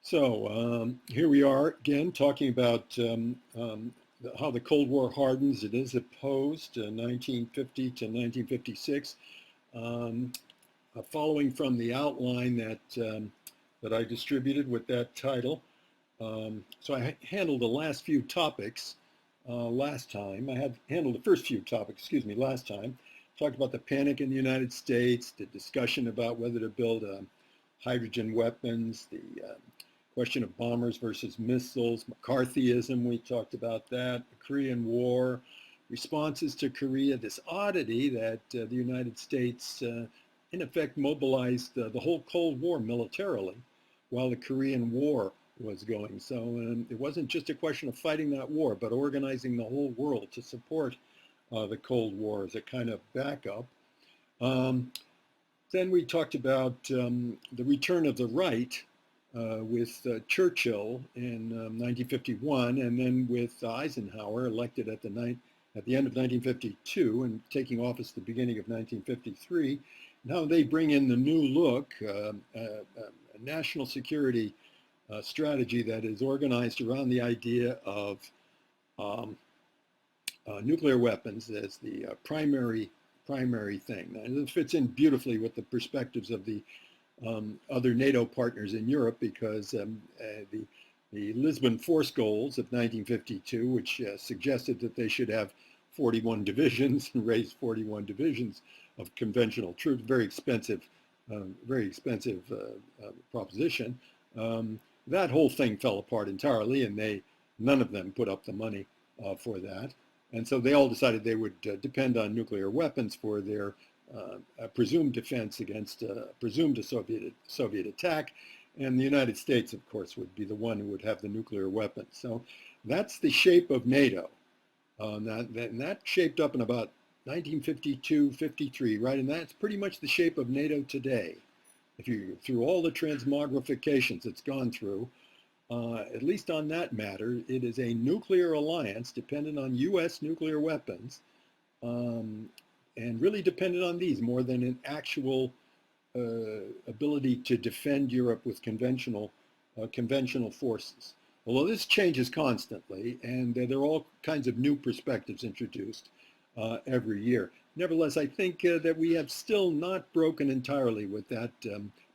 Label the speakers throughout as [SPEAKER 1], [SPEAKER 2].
[SPEAKER 1] Here we are again talking about how the Cold War hardens. It is opposed 1950 to 1956, um, following from the outline that I distributed with that title. So I handled the last few topics last time. I had handled the first few topics, excuse me, last time. Talked about the panic in the United States, the discussion about whether to build hydrogen weapons, the question of bombers versus missiles, McCarthyism, we talked about that, the Korean War, responses to Korea, this oddity that the United States in effect mobilized the whole Cold War militarily while the Korean War was going. So it wasn't just a question of fighting that war, but organizing the whole world to support the Cold War as a kind of backup. Then we talked about the return of the right with Churchill in 1951, and then with Eisenhower elected at the end of 1952 and taking office at the beginning of 1953. Now they bring in the new look, a national security strategy that is organized around the idea of nuclear weapons as the primary thing. And it fits in beautifully with the perspectives of the other NATO partners in Europe, because the Lisbon Force Goals of 1952, which suggested that they should have 41 divisions and raise 41 divisions of conventional troops, very expensive proposition. That whole thing fell apart entirely, and none of them put up the money for that. And so they all decided they would depend on nuclear weapons for their presumed defense against presumed Soviet attack. And the United States, of course, would be the one who would have the nuclear weapons. So that's the shape of NATO. That shaped up in about 1952, 53, right? And that's pretty much the shape of NATO today. If you, through all the transmogrifications it's gone through, at least on that matter, it is a nuclear alliance dependent on US nuclear weapons, and really dependent on these more than an actual ability to defend Europe with conventional forces. Although this changes constantly, and there are all kinds of new perspectives introduced every year. Nevertheless, I think that we have still not broken entirely with that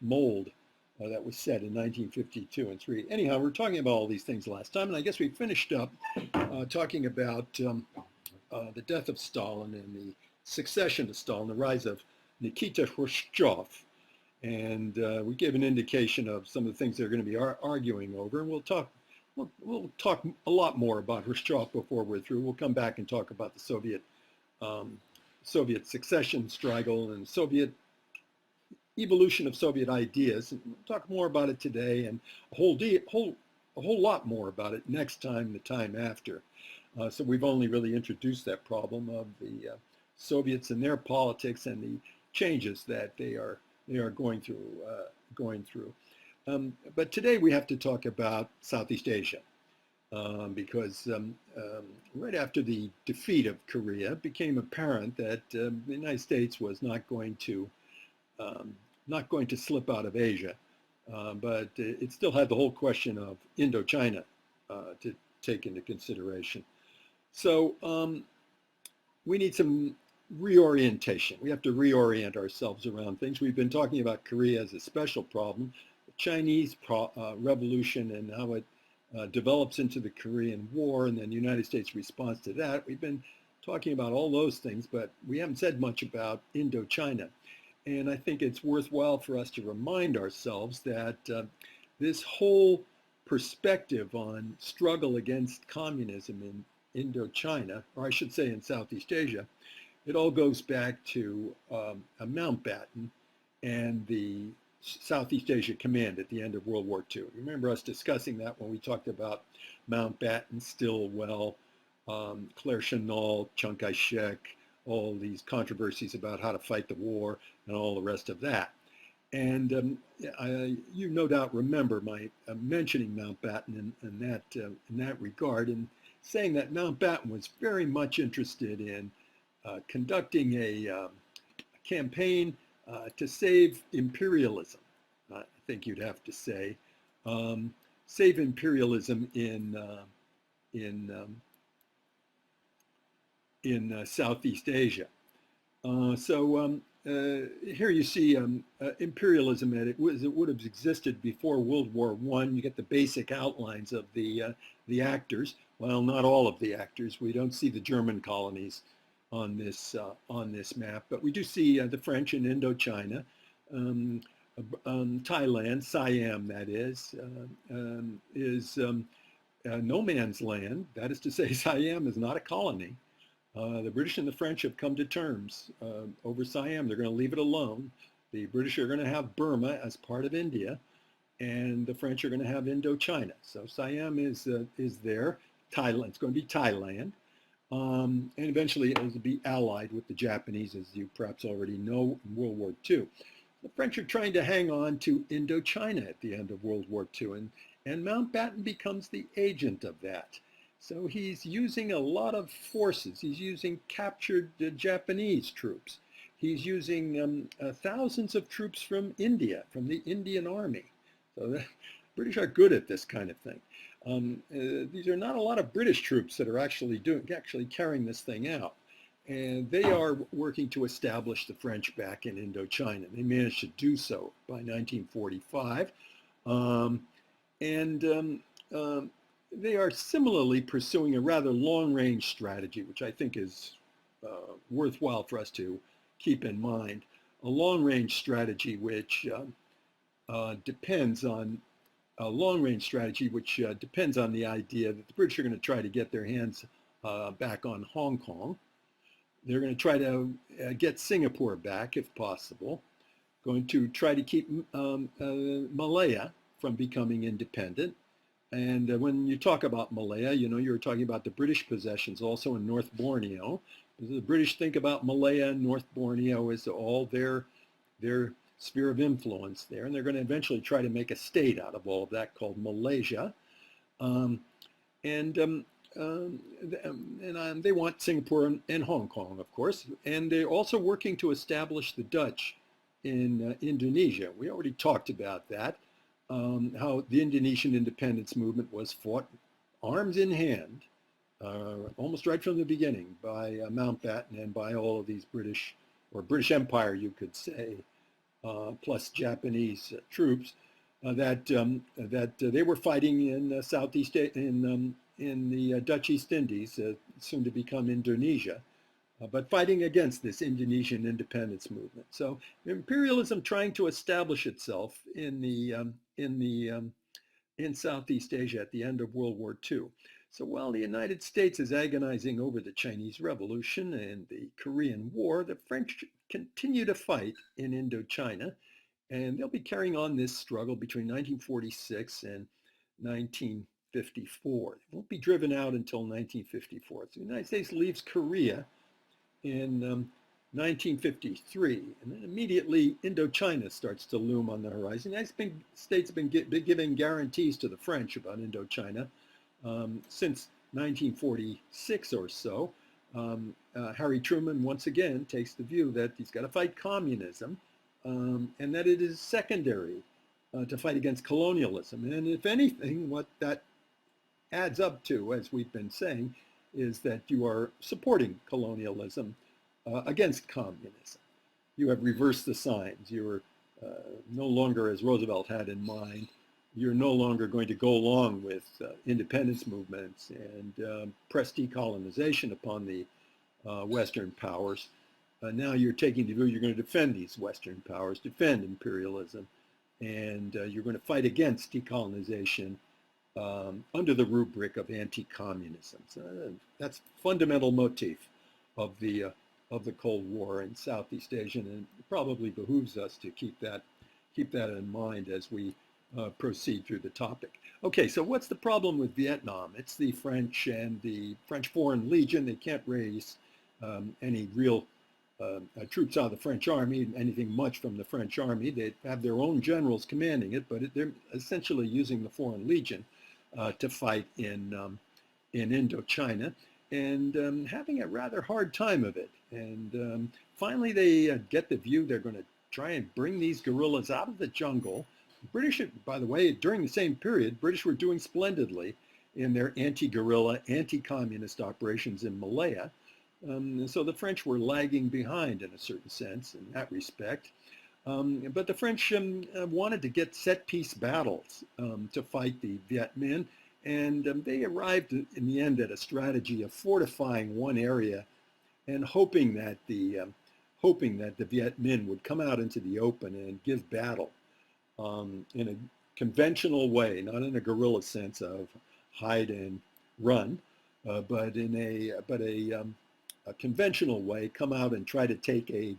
[SPEAKER 1] mold that was set in 1952 and 3. Anyhow, we're talking about all these things last time, and I guess we finished up talking about the death of Stalin and the succession to Stalin, the rise of Nikita Khrushchev. And we gave an indication of some of the things they're going to be arguing over, and we'll talk a lot more about Khrushchev before we're through. We'll come back and talk about the Soviet succession struggle and Soviet evolution of Soviet ideas. And we'll talk more about it today, and a whole lot more about it next time, the time after. So we've only really introduced that problem of the Soviets and their politics and the changes that they are going through. But today we have to talk about Southeast Asia, because right after the defeat of Korea, it became apparent that the United States was not going to slip out of Asia, but it still had the whole question of Indochina to take into consideration. So we need some reorientation. We have to reorient ourselves around things. We've been talking about Korea as a special problem, the Chinese revolution and how it develops into the Korean War, and then the United States response to that. We've been talking about all those things, but we haven't said much about Indochina. And I think it's worthwhile for us to remind ourselves that this whole perspective on struggle against communism in Indochina, or I should say in Southeast Asia, it all goes back to Mountbatten and the Southeast Asia Command at the end of World War II. Remember us discussing that when we talked about Mountbatten, Stilwell, Claire Chennault, Chiang Kai-shek, all these controversies about how to fight the war and all the rest of that. And you no doubt remember my mentioning Mountbatten in that regard, and saying that Mountbatten was very much interested in conducting a campaign to save imperialism, I think you'd have to say, save imperialism in Southeast Asia. Here you see imperialism as it would have existed before World War I. You get the basic outlines of the actors. Well, not all of the actors. We don't see the German colonies on this map, but we do see the French in Indochina, Thailand, Siam, that is no man's land. That is to say, Siam is not a colony. The British and the French have come to terms over Siam. They're going to leave it alone. The British are going to have Burma as part of India, and the French are going to have Indochina. So Siam is there. Thailand, it's going to be Thailand. And eventually it will be allied with the Japanese, as you perhaps already know, in World War II. The French are trying to hang on to Indochina at the end of World War II, and Mountbatten becomes the agent of that. So he's using a lot of forces. He's using captured Japanese troops. He's using thousands of troops from India, from the Indian Army. So the British are good at this kind of thing. These are not a lot of British troops that are actually carrying this thing out. And they are working to establish the French back in Indochina. They managed to do so by 1945. They are similarly pursuing a rather long-range strategy, which I think is worthwhile for us to keep in mind. A long-range strategy which depends on the idea that the British are going to try to get their hands back on Hong Kong. They're going to try to get Singapore back, if possible. Going to try to keep Malaya from becoming independent. And when you talk about Malaya, you're talking about the British possessions also in North Borneo. The British think about Malaya and North Borneo as all their sphere of influence there. And they're going to eventually try to make a state out of all of that called Malaysia. They want Singapore and Hong Kong, of course. And they're also working to establish the Dutch in Indonesia. We already talked about that. How the Indonesian independence movement was fought arms in hand, almost right from the beginning, by Mountbatten and by all of these British Empire, you could say, plus Japanese troops that they were fighting in Southeast in the Dutch East Indies, soon to become Indonesia, but fighting against this Indonesian independence movement. So imperialism trying to establish itself in Southeast Asia at the end of World War II. So while the United States is agonizing over the Chinese Revolution and the Korean War, the French continue to fight in Indochina, and they'll be carrying on this struggle between 1946 and 1954. It won't be driven out until 1954. So the United States leaves Korea in 1953, and then immediately Indochina starts to loom on the horizon. The United States have been giving guarantees to the French about Indochina since 1946 or so. Harry Truman once again takes the view that he's got to fight communism and that it is secondary to fight against colonialism. And if anything, what that adds up to, as we've been saying, is that you are supporting colonialism against communism. You have reversed the signs. You're no longer, as Roosevelt had in mind, you're no longer going to go along with independence movements and press decolonization upon the Western powers. Now you're taking the view you're going to defend these Western powers, defend imperialism, and you're going to fight against decolonization under the rubric of anti-communism. So that's fundamental motif of the Cold War in Southeast Asia, and it probably behooves us to keep that in mind as we proceed through the topic. Okay, so what's the problem with Vietnam? It's the French and the French Foreign Legion. They can't raise any real troops out of the French army, anything much from the French army. They have their own generals commanding it, but they're essentially using the Foreign Legion to fight in Indochina and having a rather hard time of it. And finally they get the view they're going to try and bring these guerrillas out of the jungle British, by the way, during the same period, British were doing splendidly in their anti-guerrilla, anti-communist operations in Malaya. So the French were lagging behind in a certain sense in that respect. But the French wanted to get set-piece battles to fight the Viet Minh, and they arrived in the end at a strategy of fortifying one area and hoping that the Viet Minh would come out into the open and give battle in a conventional way, not in a guerrilla sense of hide and run, but in a conventional way, come out and try to take a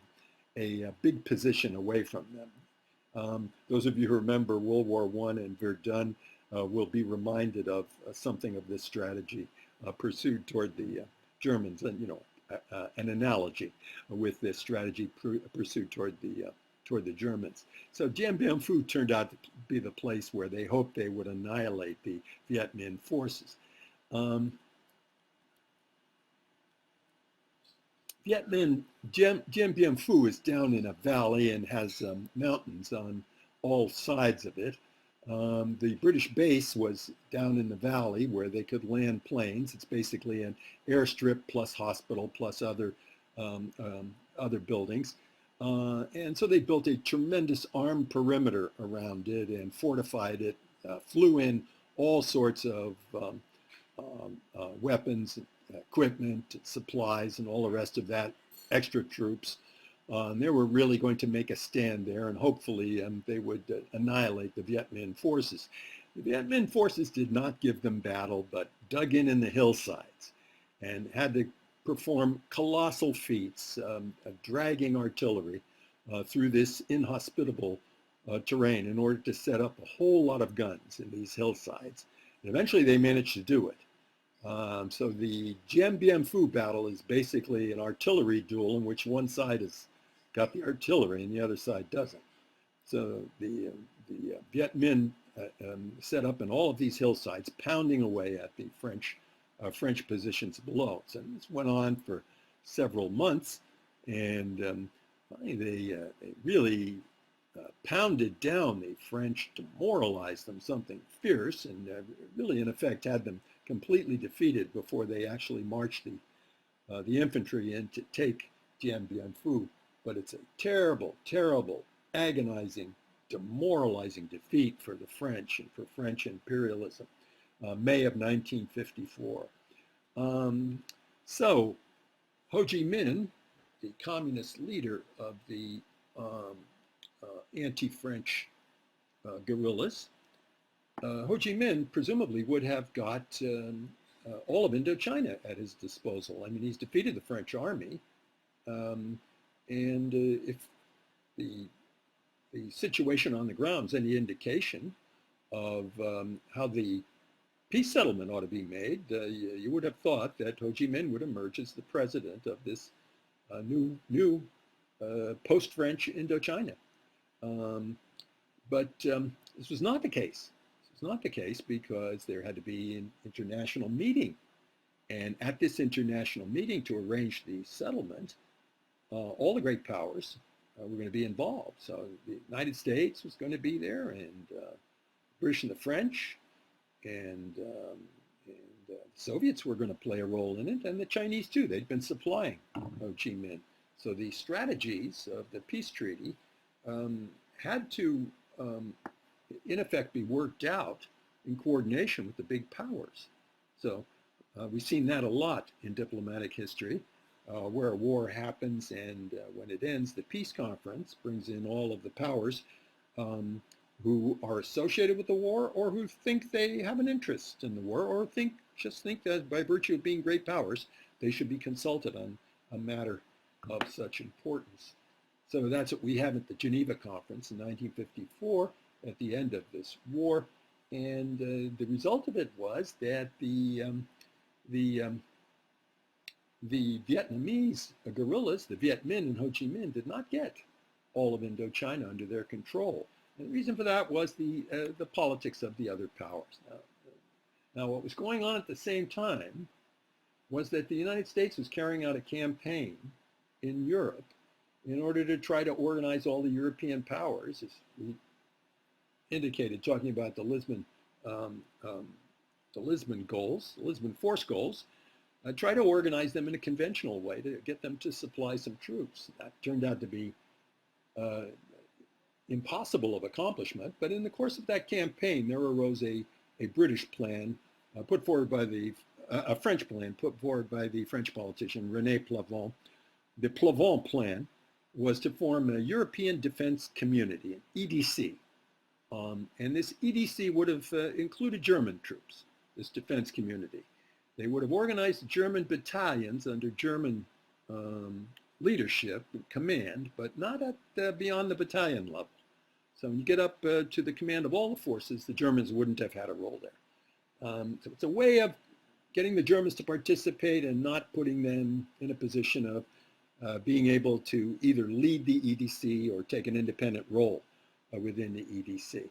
[SPEAKER 1] big position away from them. Those of you who remember World War I and Verdun will be reminded of something of this strategy pursued toward the Germans, and an analogy with this strategy pursued toward the Germans. So Dien Bien Phu turned out to be the place where they hoped they would annihilate the Viet Minh forces. Dien Bien Phu is down in a valley and has mountains on all sides of it. The British base was down in the valley where they could land planes. It's basically an airstrip plus hospital plus other buildings. And so they built a tremendous armed perimeter around it and fortified it, flew in all sorts of weapons, equipment, supplies, and all the rest of that, extra troops. They were really going to make a stand there, and hopefully they would annihilate the Viet Minh forces. The Viet Minh forces did not give them battle, but dug in the hillsides and had to perform colossal feats of dragging artillery through this inhospitable terrain in order to set up a whole lot of guns in these hillsides. And eventually they managed to do it. So the Dien Bien Phu battle is basically an artillery duel in which one side has got the artillery and the other side doesn't. So the Viet Minh set up in all of these hillsides, pounding away at the French positions below. So this went on for several months, and they really pounded down the French, demoralized them something fierce, and really in effect had them completely defeated before they actually marched the infantry in to take Dien Bien Phu. But it's a terrible, terrible, agonizing, demoralizing defeat for the French and for French imperialism. May of 1954. So Ho Chi Minh, the communist leader of the anti-French guerrillas, Ho Chi Minh presumably would have got all of Indochina at his disposal. I mean, he's defeated the French army, and if the situation on the ground is any indication of how the peace settlement ought to be made, you would have thought that Ho Chi Minh would emerge as the president of this new post-French Indochina. But this was not the case. This was not the case because there had to be an international meeting. And at this international meeting to arrange the settlement, all the great powers were going to be involved. So the United States was going to be there, and British and the French, and the Soviets were going to play a role in it, and the Chinese too. They'd been supplying Ho Chi Minh. So the strategies of the peace treaty had to, in effect, be worked out in coordination with the big powers. So we've seen that a lot in diplomatic history, where a war happens, and when it ends, the peace conference brings in all of the powers who are associated with the war, or who think they have an interest in the war, or just think that by virtue of being great powers, they should be consulted on a matter of such importance. So that's what we have at the Geneva Conference in 1954 at the end of this war. And the result of it was that the Vietnamese guerrillas, the Viet Minh and Ho Chi Minh, did not get all of Indochina under their control. And the reason for that was the politics of the other powers. Now, what was going on at the same time was that the United States was carrying out a campaign in Europe in order to try to organize all the European powers. indicated, talking about um, um, the Lisbon goals, the Lisbon Force goals, try to organize them in a conventional way to get them to supply some troops. That turned out to be uh, impossible of accomplishment, but in the course of that campaign, there arose a British plan put forward by a French plan put forward by the French politician René Plavon. The Plavon plan was to form a European Defense Community, an EDC. And this EDC would have included German troops, this defense community. They would have organized German battalions under German leadership and command, but not at beyond the battalion level. So when you get up to the command of all the forces, the Germans wouldn't have had a role there. So it's a way of getting the Germans to participate and not putting them in a position of being able to either lead the EDC or take an independent role within the EDC.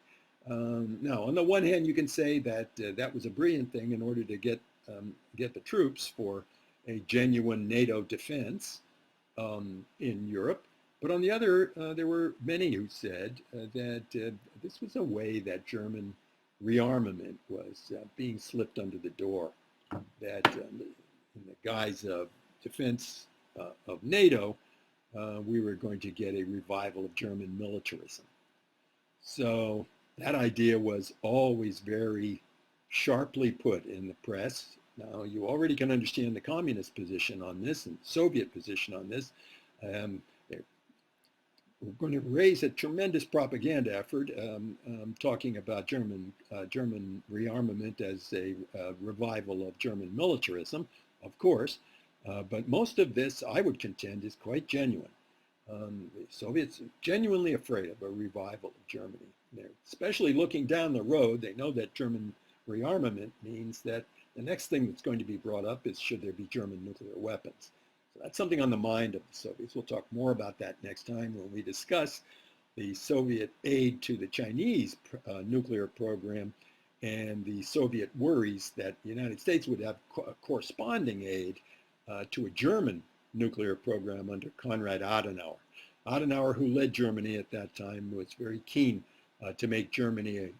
[SPEAKER 1] Now, on the one hand, you can say that that was a brilliant thing in order to get the troops for a genuine NATO defense in Europe. But on the other, there were many who said that this was a way that German rearmament was being slipped under the door, that in the guise of defense of NATO, we were going to get a revival of German militarism. So that idea was always very sharply put in the press. Now, you already can understand the communist position on this and Soviet position on this. We're going to raise a tremendous propaganda effort talking about German rearmament as a revival of German militarism, of course. But most of this, I would contend, is quite genuine. The Soviets are genuinely afraid of a revival of Germany. They're especially looking down the road. They know that German rearmament means that the next thing that's going to be brought up is should there be German nuclear weapons. So that's something on the mind of the Soviets. We'll talk more about that next time when we discuss the Soviet aid to the Chinese nuclear program and the Soviet worries that the United States would have corresponding aid to a German nuclear program under Konrad Adenauer. Adenauer, who led Germany at that time, was very keen to make Germany a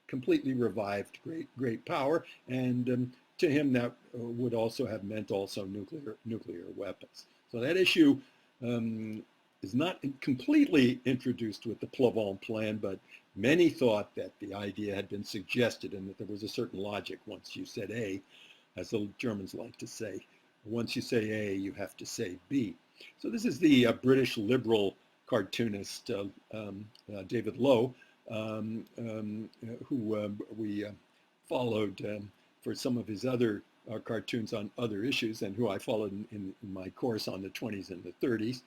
[SPEAKER 1] completely revived great power, and to him that would also have meant also nuclear weapons. So that issue is not completely introduced with the Plavon plan, but many thought that the idea had been suggested and that there was a certain logic once you said A, as the Germans like to say. Once you say A, you have to say B. So this is the British liberal cartoonist David Lowe, who we followed for some of his other cartoons on other issues, and who I followed in my course on the 20s and the 30s.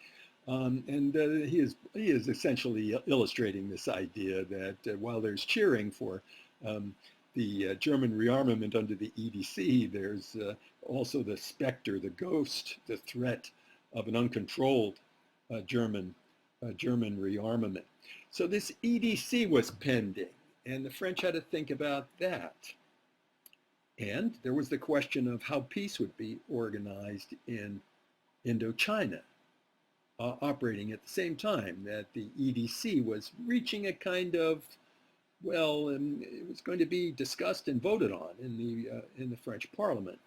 [SPEAKER 1] And he is essentially illustrating this idea that while there's cheering for the German rearmament under the EDC, there's also the specter, the ghost, the threat of an uncontrolled German rearmament. So this EDC was pending, and the French had to think about that. And there was the question of how peace would be organized in Indochina, operating at the same time that the EDC was reaching a kind of, well, it was going to be discussed and voted on in the French Parliament.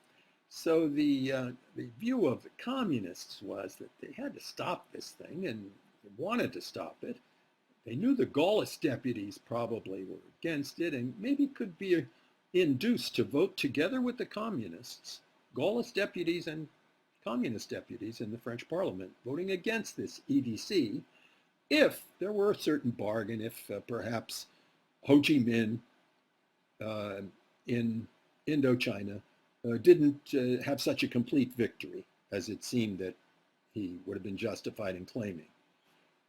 [SPEAKER 1] So the view of the communists was that they had to stop this thing, and they wanted to stop it. They knew the Gaullist deputies probably were against it, and maybe could be induced to vote together with the communists, Gaullist deputies and communist deputies in the French Parliament, voting against this EDC, if there were a certain bargain, if perhaps Ho Chi Minh in Indochina didn't have such a complete victory as it seemed that he would have been justified in claiming.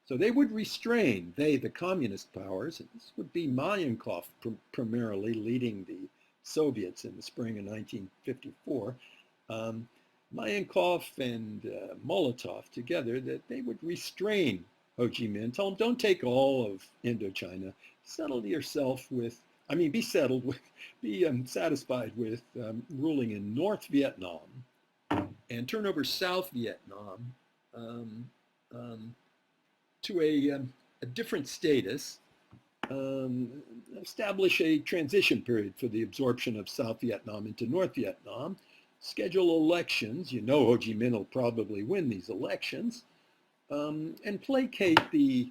[SPEAKER 1] So they would restrain, the communist powers, and this would be Mayankov primarily leading the Soviets in the spring of 1954, Mayankov and Molotov together, that they would restrain Ho Chi Minh, tell him, don't take all of Indochina, settle yourself with, be settled with, be satisfied with ruling in North Vietnam and turn over South Vietnam to a different status establish a transition period for the absorption of South Vietnam into North Vietnam, schedule elections. You know Ho Chi Minh will probably win these elections, and placate the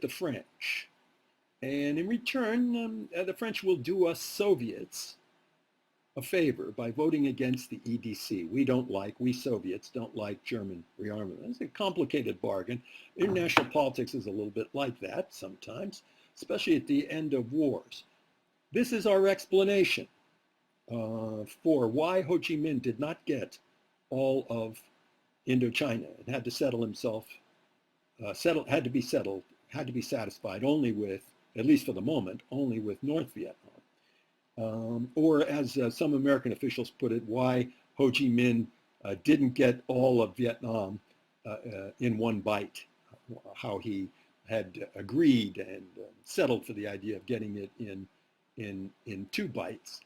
[SPEAKER 1] French. And in return, the French will do us Soviets a favor by voting against the EDC. We Soviets don't like German rearmament. It's a complicated bargain. International politics is a little bit like that sometimes, especially at the end of wars. This is our explanation for why Ho Chi Minh did not get all of Indochina and had to settle himself, had to be satisfied only with, at least for the moment, only with North Vietnam. Or as some American officials put it, why Ho Chi Minh didn't get all of Vietnam in one bite, how he had agreed and settled for the idea of getting it in two bites.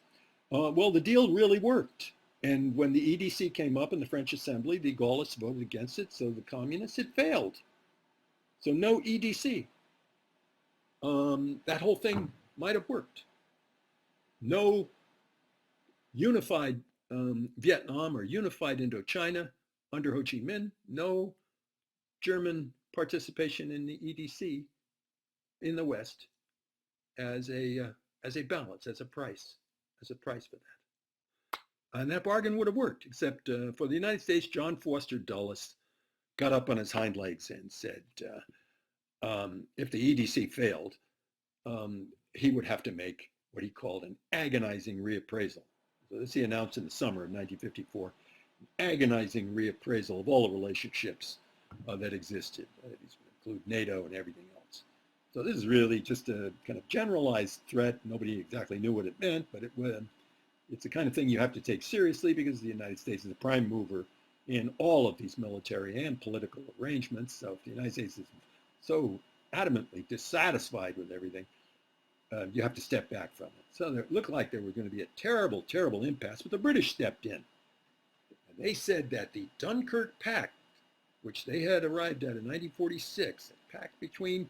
[SPEAKER 1] Well, the deal really worked. And when the EDC came up in the French Assembly, the Gaullists voted against it, so the communists, it failed. So no EDC. That whole thing might have worked. No unified Vietnam or unified Indochina under Ho Chi Minh, no German participation in the EDC in the West as a balance, as a price for that. And that bargain would have worked, except for the United States, John Foster Dulles got up on his hind legs and said, if the EDC failed, he would have to make what he called an agonizing reappraisal. So this he announced in the summer of 1954, an agonizing reappraisal of all the relationships that existed. These would include NATO and everything else. So this is really just a kind of generalized threat. Nobody exactly knew what it meant, but it's the kind of thing you have to take seriously because the United States is a prime mover in all of these military and political arrangements. So if the United States is so adamantly dissatisfied with everything, you have to step back from it. So it looked like there was going to be a terrible, terrible impasse, but the British stepped in. And they said that the Dunkirk Pact, which they had arrived at in 1946, a pact between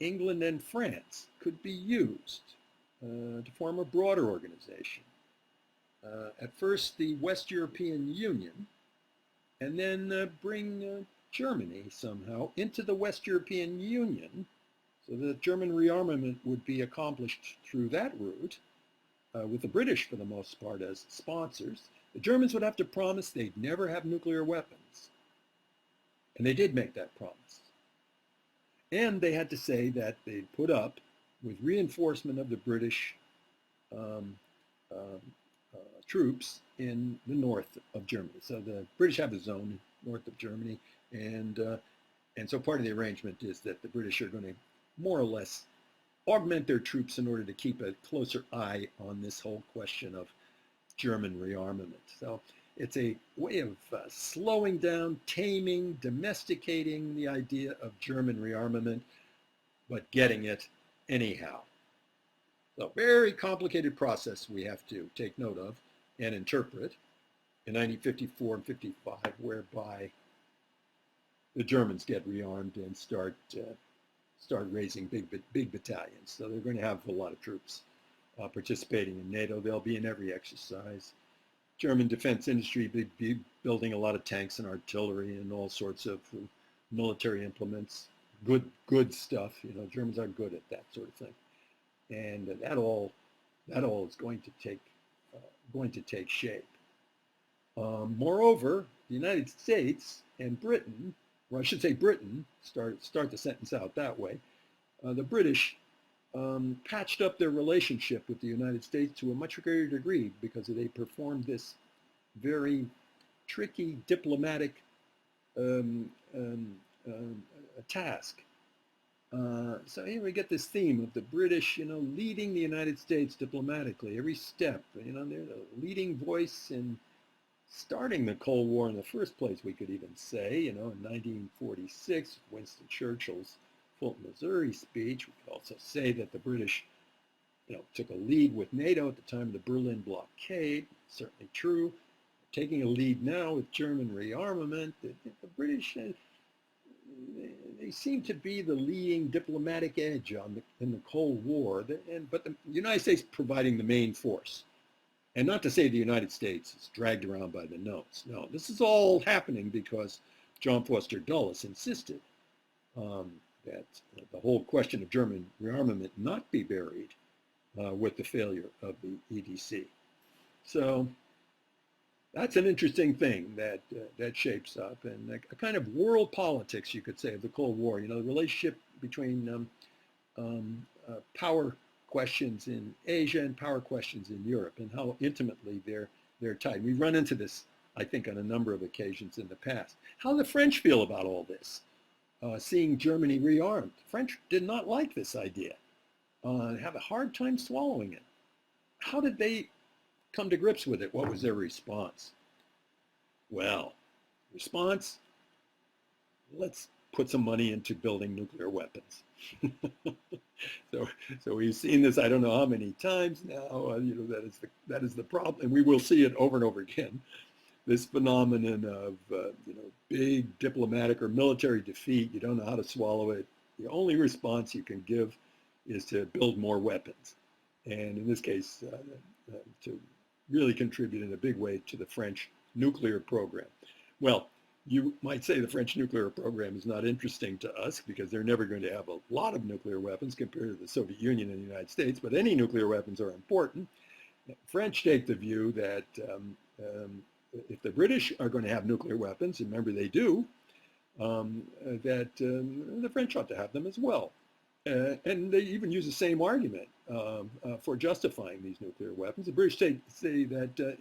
[SPEAKER 1] England and France, could be used to form a broader organization. At first, the West European Union, and then bring Germany somehow into the West European Union, so the German rearmament would be accomplished through that route, with the British, for the most part, as sponsors. The Germans would have to promise they'd never have nuclear weapons. And they did make that promise. And they had to say that they'd put up with reinforcement of the British troops in the north of Germany. So the British have a zone north of Germany, and so part of the arrangement is that the British are going to more or less augment their troops in order to keep a closer eye on this whole question of German rearmament. So it's a way of slowing down, taming, domesticating the idea of German rearmament, but getting it anyhow. So very complicated process we have to take note of and interpret in 1954 and 55, whereby the Germans get rearmed and start raising big battalions. So they're going to have a lot of troops participating in NATO. They'll be in every exercise. German defense industry be building a lot of tanks and artillery and all sorts of military implements. Good stuff. You know, Germans are good at that sort of thing, and that all is going to take shape. Moreover, the United States and Britain, or I should say Britain, start the sentence out that way. The British patched up their relationship with the United States to a much greater degree because they performed this very tricky diplomatic task. So here we get this theme of the British, leading the United States diplomatically every step. They're the leading voice in starting the Cold War in the first place, we could even say, in 1946, Winston Churchill's Fulton, Missouri speech. We could also say that the British, took a lead with NATO at the time of the Berlin blockade. Certainly true. Taking a lead now with German rearmament. The British, they seem to be the leading diplomatic edge in the Cold War, but the United States providing the main force. And not to say the United States is dragged around by the nose. No, this is all happening because John Foster Dulles insisted that the whole question of German rearmament not be buried with the failure of the EDC. So that's an interesting thing that shapes up, and a kind of world politics, you could say, of the Cold War. You know, the relationship between power questions in Asia and power questions in Europe, and how intimately they're tied. We've run into this, I think, on a number of occasions in the past. How the French feel about all this, seeing Germany rearmed. The French did not like this idea, have a hard time swallowing it. How did they come to grips with it? What was their response? Well, response, let's put some money into building nuclear weapons. So we've seen this, I don't know how many times now. You know, that is the problem, and we will see it over and over again. This phenomenon of you know, big diplomatic or military defeat. You don't know how to swallow it. The only response you can give is to build more weapons, and in this case, to really contribute in a big way to the French nuclear program. Well, you might say the French nuclear program is not interesting to us because they're never going to have a lot of nuclear weapons compared to the Soviet Union and the United States, but any nuclear weapons are important. The French take the view that if the British are going to have nuclear weapons, and remember they do, that the French ought to have them as well. And they even use the same argument for justifying these nuclear weapons. The British say that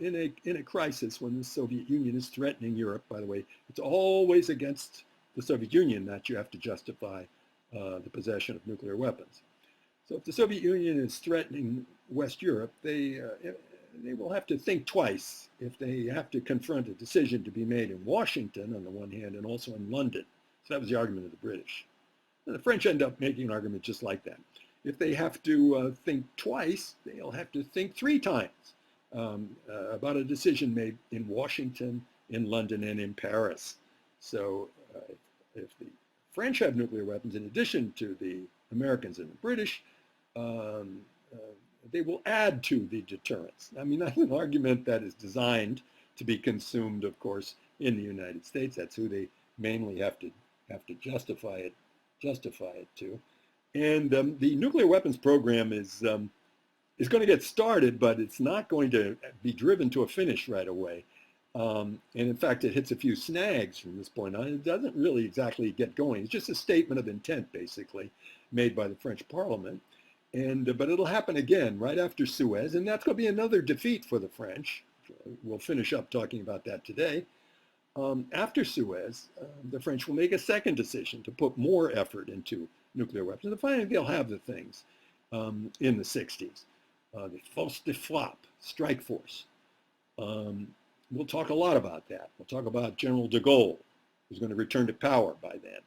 [SPEAKER 1] in a crisis when the Soviet Union is threatening Europe, by the way, it's always against the Soviet Union that you have to justify the possession of nuclear weapons. So if the Soviet Union is threatening West Europe, they will have to think twice if they have to confront a decision to be made in Washington on the one hand and also in London. So that was the argument of the British. And the French end up making an argument just like that. If they have to think twice, they'll have to think 3 times about a decision made in Washington, in London, and in Paris. So if the French have nuclear weapons, in addition to the Americans and the British, they will add to the deterrence. I mean, that's an argument that is designed to be consumed, of course, in the United States. That's who they mainly have to justify it to. And the nuclear weapons program is going to get started, but it's not going to be driven to a finish right away. And in fact, it hits a few snags from this point on. It doesn't really exactly get going. It's just a statement of intent, basically, made by the French Parliament. But it'll happen again right after Suez, and that's going to be another defeat for the French. We'll finish up talking about that today. After Suez, the French will make a second decision to put more effort into nuclear weapons. And finally, they'll have the things in the 60s. The force de frappe, strike force. We'll talk a lot about that. We'll talk about General de Gaulle, who's going to return to power by then.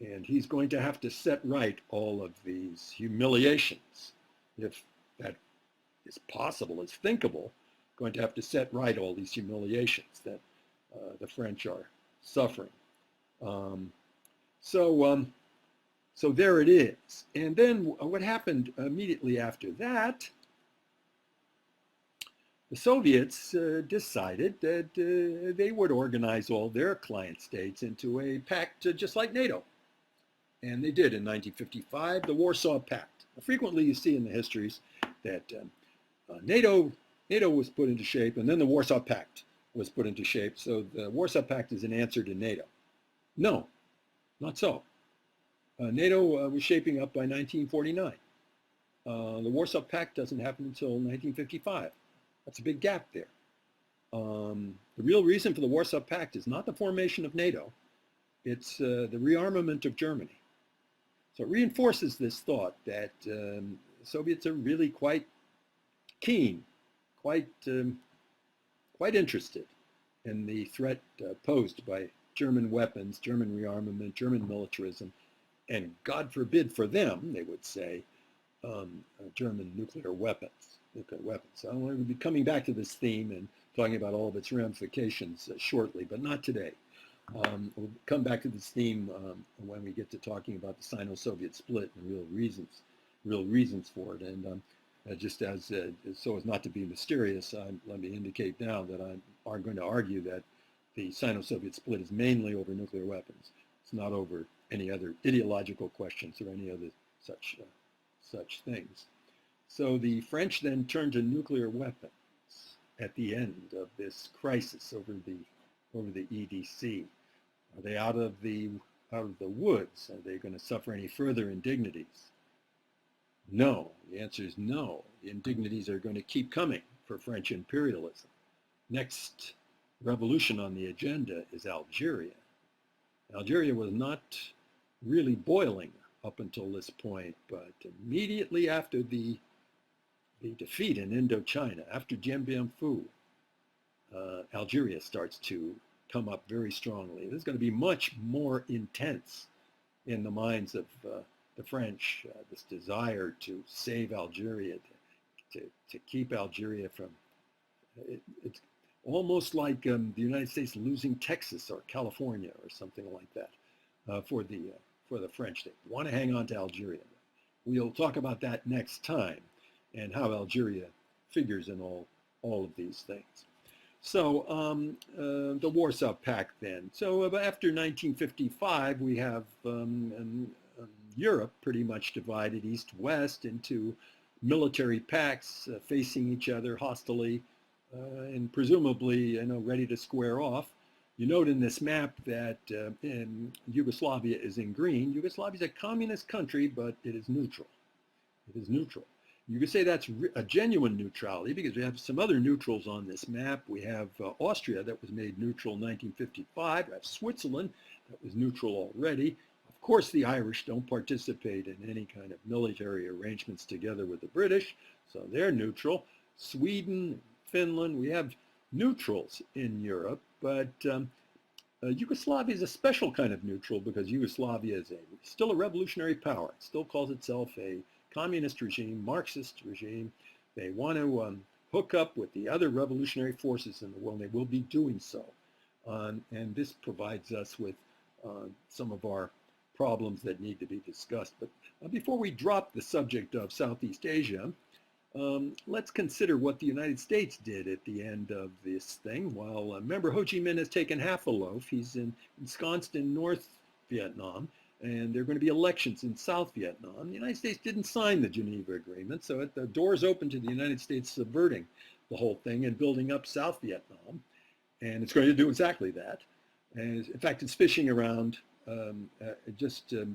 [SPEAKER 1] And he's going to have to set right all of these humiliations, if that is possible, is thinkable, going to have to set right all these humiliations that the French are suffering. So there it is. And then what happened immediately after that, the Soviets decided that they would organize all their client states into a pact just like NATO. And they did in 1955, the Warsaw Pact. Frequently you see in the histories that NATO was put into shape, and then the Warsaw Pact was put into shape. So the Warsaw Pact is an answer to NATO. No, not so. NATO was shaping up by 1949. The Warsaw Pact doesn't happen until 1955. That's a big gap there. The real reason for the Warsaw Pact is not the formation of NATO. It's the rearmament of Germany. So it reinforces this thought that the Soviets are really quite keen, quite interested in the threat posed by German weapons, German rearmament, German militarism, and God forbid for them, they would say, German nuclear weapons. So I'm going to be coming back to this theme and talking about all of its ramifications shortly, but not today. We'll come back to this theme when we get to talking about the Sino-Soviet split and real reasons for it. And just as so as not to be mysterious, let me indicate now that I'm going to argue that the Sino-Soviet split is mainly over nuclear weapons. It's not over any other ideological questions or any other such things. So the French then turned to nuclear weapons at the end of this crisis over the EDC. Are they out of the woods? Are they going to suffer any further indignities? No. The answer is no. The indignities are going to keep coming for French imperialism. Next revolution on the agenda is Algeria. Algeria was not really boiling up until this point, but immediately after the defeat in Indochina, after Dien Bien Phu, Algeria starts to come up very strongly. This is going to be much more intense in the minds of the French, this desire to save Algeria, to keep Algeria from, it's almost like the United States losing Texas or California or something like that for the French. They want to hang on to Algeria. We'll talk about that next time and how Algeria figures in all of these things. So the Warsaw Pact then. So after 1955, we have Europe pretty much divided east-west into military pacts facing each other hostily and presumably ready to square off. You note in this map that Yugoslavia is in green. Yugoslavia is a communist country, but it is neutral. It is neutral. You could say that's a genuine neutrality because we have some other neutrals on this map. We have Austria that was made neutral in 1955. We have Switzerland that was neutral already. Of course, the Irish don't participate in any kind of military arrangements together with the British, so they're neutral. Sweden, Finland, we have neutrals in Europe, but Yugoslavia is a special kind of neutral because Yugoslavia is still a revolutionary power. It still calls itself a communist regime, Marxist regime. They want to hook up with the other revolutionary forces in the world. They will be doing so. And this provides us with some of our problems that need to be discussed. But before we drop the subject of Southeast Asia, let's consider what the United States did at the end of this thing. While remember, Ho Chi Minh has taken half a loaf. He's ensconced in North Vietnam, and there are going to be elections in South Vietnam. The United States didn't sign the Geneva Agreement, so the door's open to the United States subverting the whole thing and building up South Vietnam. And it's going to do exactly that. And in fact, it's fishing around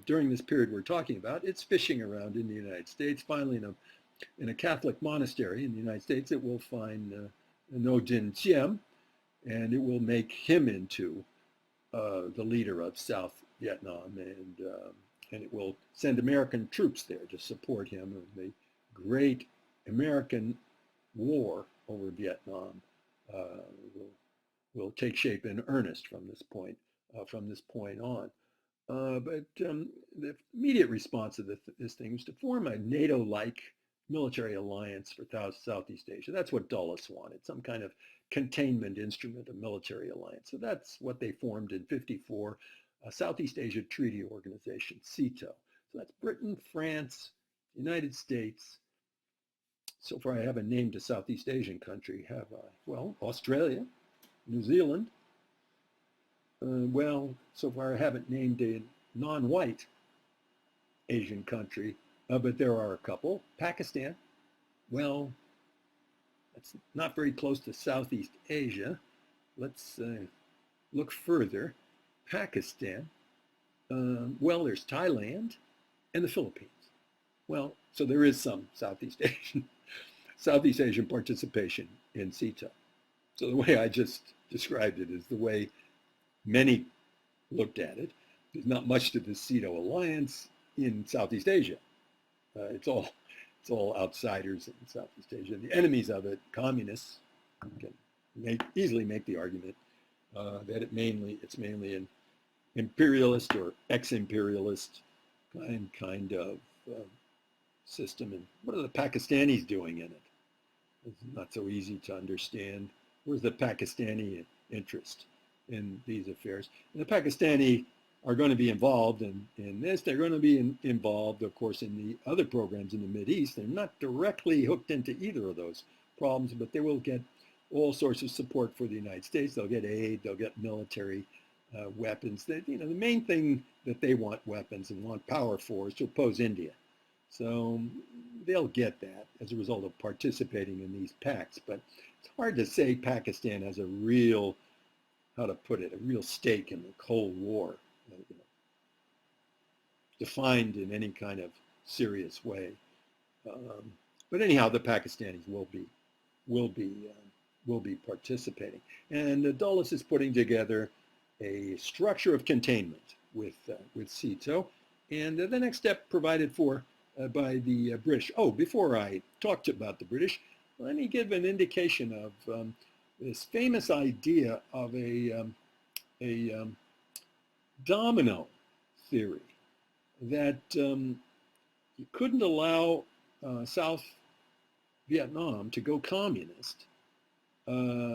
[SPEAKER 1] during this period we're talking about. It's fishing around in the United States. Finally, in a Catholic monastery in the United States, it will find No Dinh Diem, and it will make him into the leader of South Vietnam, and it will send American troops there to support him. And the great American war over Vietnam will take shape in earnest from this point on. But the immediate response of this thing was to form a NATO-like military alliance for Southeast Asia. That's what Dulles wanted, some kind of containment instrument, a military alliance. So that's what they formed in '54, Southeast Asia Treaty Organization, SEATO. So that's Britain, France, United States. So far I haven't named a Southeast Asian country, have I? Well, Australia, New Zealand. So far I haven't named a non-white Asian country, but there are a couple. Pakistan, well, that's not very close to Southeast Asia. Let's look further. Pakistan, there's Thailand and the Philippines. Well, so there is some Southeast Asian participation in SEATO. So the way I just described it is the way many looked at it. There's not much to the SEATO alliance in Southeast Asia. It's all outsiders in Southeast Asia. The enemies of it, communists, can easily make the argument that it's mainly an imperialist or ex-imperialist kind of system. And what are the Pakistanis doing in it? It's not so easy to understand. Where's the Pakistani interest? in these affairs. And the Pakistani are going to be involved in this. They're going to be involved, of course, in the other programs in the Mideast. They're not directly hooked into either of those problems, but they will get all sorts of support for the United States. They'll get aid. They'll get military weapons. They, the main thing that they want weapons and want power for is to oppose India. So they'll get that as a result of participating in these pacts. But it's hard to say Pakistan has a real, how to put it, a real stake in the Cold War, defined in any kind of serious way. But anyhow, the Pakistanis will be participating. And Dulles is putting together a structure of containment with Tito. And the next step provided for by the British. Oh, before I talked about the British, let me give an indication of this famous idea of a domino theory, that you couldn't allow South Vietnam to go communist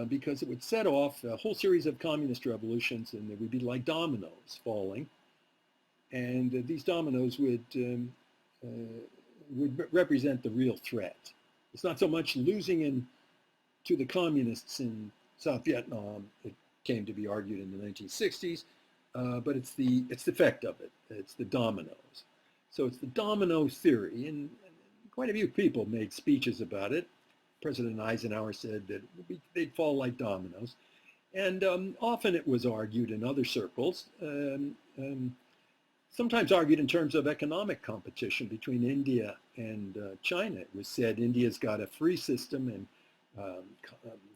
[SPEAKER 1] because it would set off a whole series of communist revolutions, and they would be like dominoes falling. And these dominoes would represent the real threat. It's not so much losing to the communists in South Vietnam, it came to be argued in the 1960s, but it's the effect of it. It's the dominoes. So it's the domino theory, and quite a few people made speeches about it. President Eisenhower said that they'd fall like dominoes. And often it was argued in other circles, sometimes argued in terms of economic competition between India and China. It was said India's got a free system and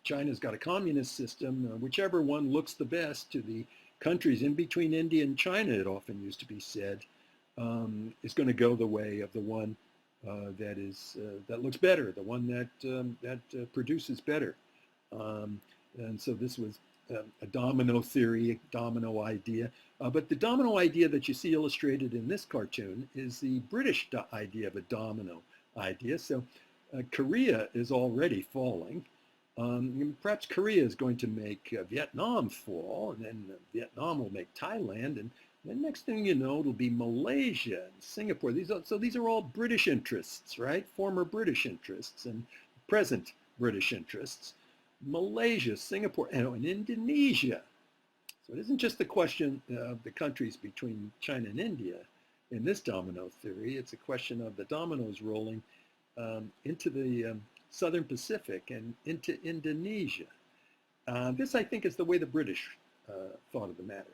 [SPEAKER 1] China's got a communist system. Whichever one looks the best to the countries in between India and China, it often used to be said, is going to go the way of the one that looks better, the one that produces better. And so this was a domino theory, a domino idea. But the domino idea that you see illustrated in this cartoon is the British idea of a domino idea. So Korea is already falling. Perhaps Korea is going to make Vietnam fall, and then Vietnam will make Thailand, and the next thing you know, it'll be Malaysia and Singapore. So these are all British interests, right? Former British interests and present British interests. Malaysia, Singapore, and Indonesia. So it isn't just the question of the countries between China and India in this domino theory. It's a question of the dominoes rolling into the Southern Pacific and into Indonesia. This, I think, is the way the British thought of the matter.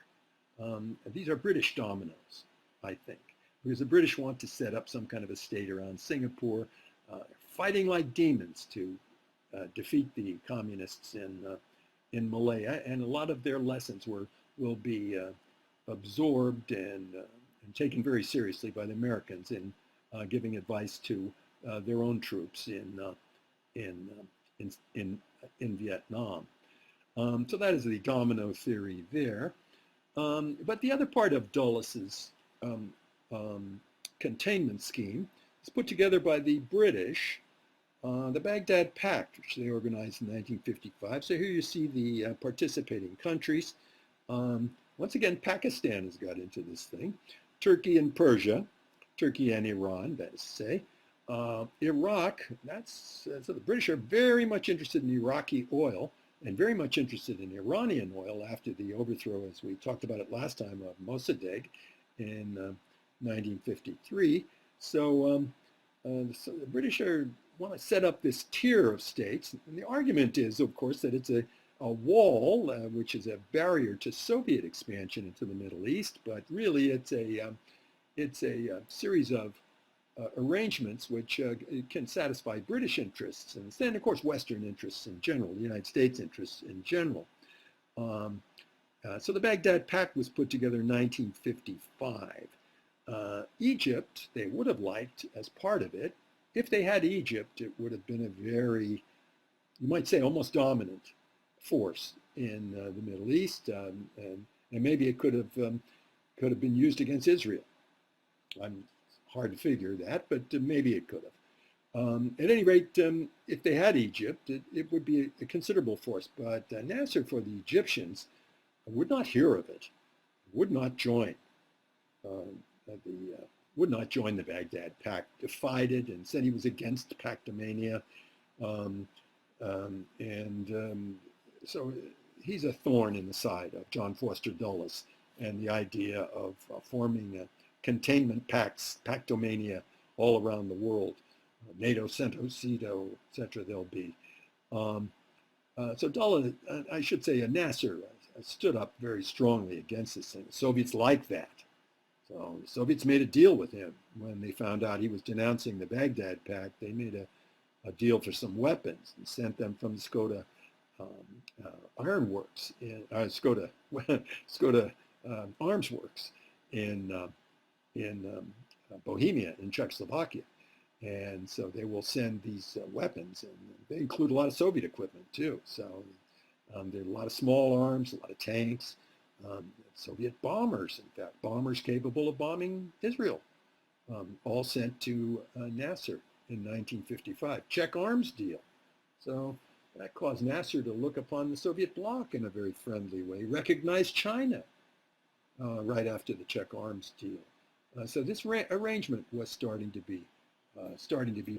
[SPEAKER 1] These are British dominoes, I think, because the British want to set up some kind of a state around Singapore, fighting like demons to defeat the communists in Malaya, and a lot of their lessons will be absorbed and taken very seriously by the Americans in giving advice to their own troops in Vietnam. So that is the domino theory there. But the other part of Dulles's containment scheme is put together by the British, the Baghdad Pact, which they organized in 1955. So here you see the participating countries. Once again, Pakistan has got into this thing. Turkey and Persia, Turkey and Iran, that is to say. Iraq, so the British are very much interested in Iraqi oil and very much interested in Iranian oil after the overthrow, as we talked about it last time, of Mossadegh in 1953. So the British want to set up this tier of states. And the argument is, of course, that it's a wall, which is a barrier to Soviet expansion into the Middle East, but really it's a series of arrangements which can satisfy British interests and then, of course, Western interests in general, the United States interests in general. So the Baghdad Pact was put together in 1955. Egypt, they would have liked as part of it. If they had Egypt, it would have been a very, you might say, almost dominant force in the Middle East, and maybe it could have been used against Israel. Hard to figure that, but maybe it could have. At any rate, if they had Egypt, it would be a considerable force. But Nasser, for the Egyptians, would not hear of it, would not join the would not join the Baghdad Pact, defied it, and said he was against Pactomania. Um, so he's a thorn in the side of John Foster Dulles and the idea of forming containment pacts, Pactomania, all around the world. NATO, CENTO, CETO, etc. They'll be. So Dulles, I should say, Nasser stood up very strongly against this thing. The Soviets liked that. So the Soviets made a deal with him when they found out he was denouncing the Baghdad Pact. They made a deal for some weapons and sent them from the Skoda Ironworks, Skoda Arms Works in Bohemia, in Czechoslovakia. And so they will send these weapons, and they include a lot of Soviet equipment too. So there are a lot of small arms, a lot of tanks, Soviet bombers, in fact, bombers capable of bombing Israel, all sent to Nasser in 1955. Czech arms deal. So that caused Nasser to look upon the Soviet bloc in a very friendly way, recognize China right after the Czech arms deal. So this arrangement was starting to be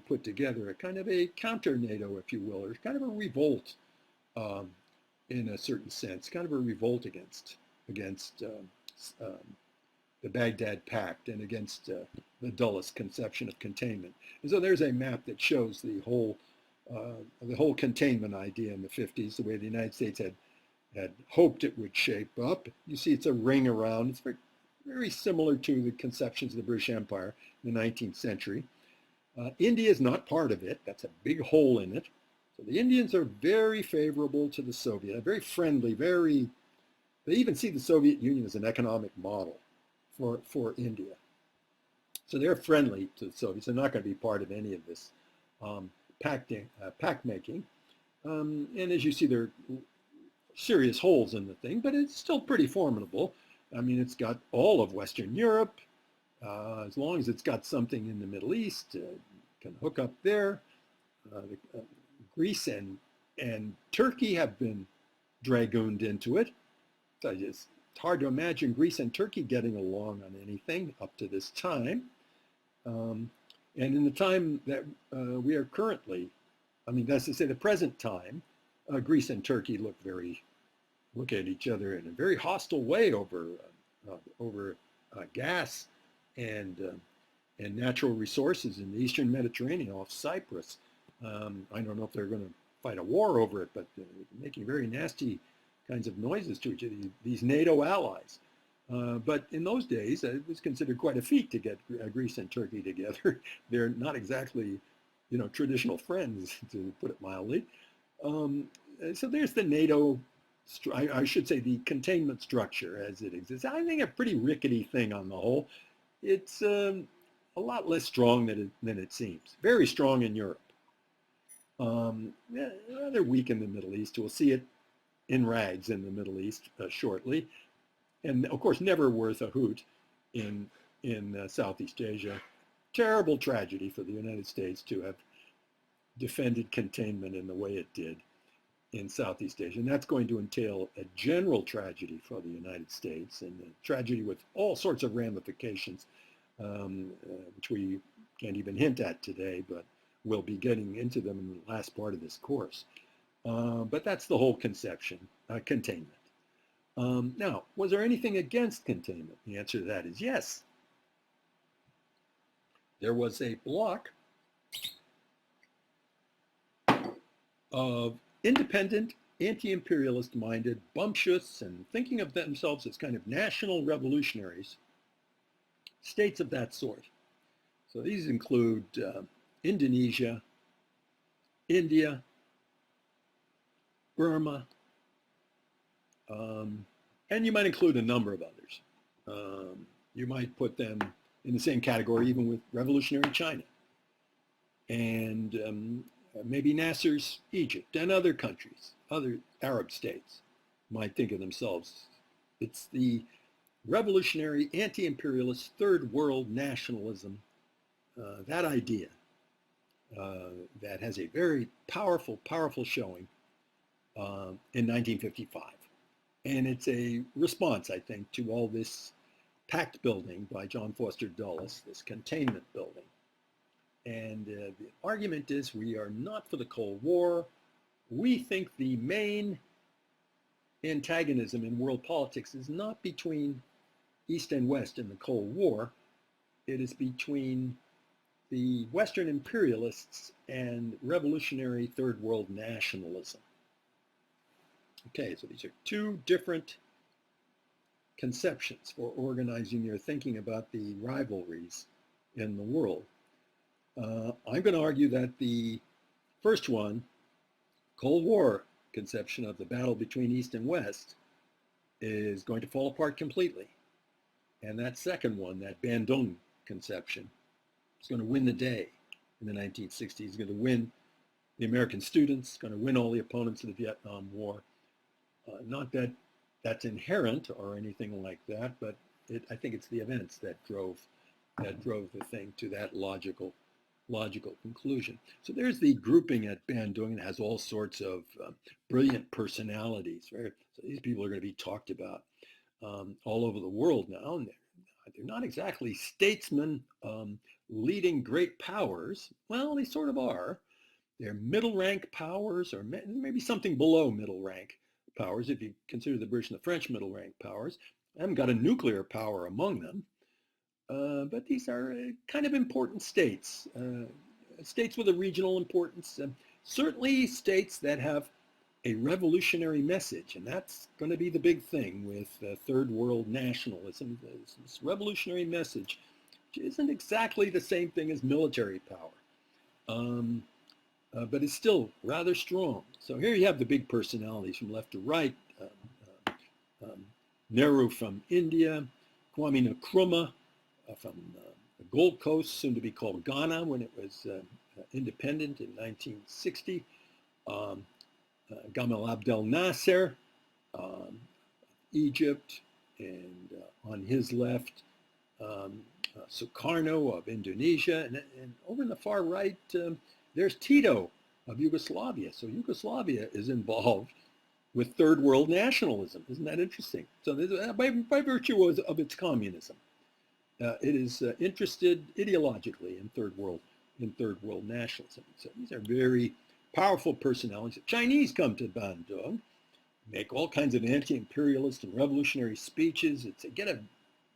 [SPEAKER 1] put together, a kind of a counter NATO, if you will, or kind of a revolt in a certain sense, kind of a revolt against the Baghdad Pact and against the Dulles conception of containment. And so there's a map that shows the whole containment idea in the 50s, the way the United States had hoped it would shape up. You see it's a ring around. It's very, very similar to the conceptions of the British Empire in the 19th century. India is not part of it. That's a big hole in it. So the Indians are very favorable to the Soviet, very friendly, they even see the Soviet Union as an economic model for India. So they're friendly to the Soviets. They're not going to be part of any of this pact making. And as you see, there are serious holes in the thing, but it's still pretty formidable. I mean, it's got all of Western Europe. As long as it's got something in the Middle East, can hook up there. Greece and Turkey have been dragooned into it. So it's hard to imagine Greece and Turkey getting along on anything up to this time. And in the time that we are currently, I mean, that's to say the present time, Greece and Turkey look at each other in a very hostile way over gas and natural resources in the Eastern Mediterranean off Cyprus. I don't know if they're going to fight a war over it, but making very nasty kinds of noises to each other, these NATO allies. But in those days, it was considered quite a feat to get Greece and Turkey together. They're not exactly, traditional friends, to put it mildly. So there's the NATO, I should say the containment structure as it exists. I think a pretty rickety thing on the whole. It's a lot less strong than it seems. Very strong in Europe. Rather weak in the Middle East. We'll see it in rags in the Middle East shortly. And of course, never worth a hoot in Southeast Asia. Terrible tragedy for the United States to have defended containment in the way it did in Southeast Asia. And that's going to entail a general tragedy for the United States, and a tragedy with all sorts of ramifications, which we can't even hint at today, but we'll be getting into them in the last part of this course. But that's the whole conception, containment. Now, was there anything against containment? The answer to that is yes. There was a bloc of independent, anti-imperialist minded, bumptious, and thinking of themselves as kind of national revolutionaries, states of that sort. So these include Indonesia, India, Burma, and you might include a number of others. You might put them in the same category even with revolutionary China. And maybe Nasser's Egypt and other countries, other Arab states might think of themselves. It's the revolutionary, anti-imperialist, third world nationalism, that idea that has a very powerful showing in 1955. And it's a response, I think, to all this pact building by John Foster Dulles, this containment building. And the argument is we are not for the Cold War. We think the main antagonism in world politics is not between East and West in the Cold War. It is between the Western imperialists and revolutionary third world nationalism. Okay, so these are two different conceptions for organizing your thinking about the rivalries in the world. I'm going to argue that the first one, Cold War conception of the battle between East and West, is going to fall apart completely. And that second one, that Bandung conception, is going to win the day in the 1960s. It's going to win the American students, going to win all the opponents of the Vietnam War. Not that that's inherent or anything like that, but I think it's the events that drove the thing to that logical conclusion. So there's the grouping at Bandung. It has all sorts of brilliant personalities. Right? So these people are going to be talked about all over the world now. And they're not exactly statesmen leading great powers. Well, they sort of are. They're middle rank powers, or maybe something below middle rank powers, if you consider the British and the French middle rank powers. I haven't got a nuclear power among them. But these are kind of important states, states with a regional importance, certainly states that have a revolutionary message, and that's going to be the big thing with third world nationalism, this revolutionary message, which isn't exactly the same thing as military power, but it's still rather strong. So here you have the big personalities from left to right, Nehru from India, Kwame Nkrumah, from the Gold Coast, soon to be called Ghana when it was independent in 1960. Gamal Abdel Nasser, Egypt, and on his left, Sukarno of Indonesia, and over in the far right, there's Tito of Yugoslavia. So Yugoslavia is involved with third world nationalism. Isn't that interesting? So by virtue of its communism. It is interested ideologically in third world nationalism. So these are very powerful personalities. The Chinese come to Bandung, make all kinds of anti-imperialist and revolutionary speeches. They get a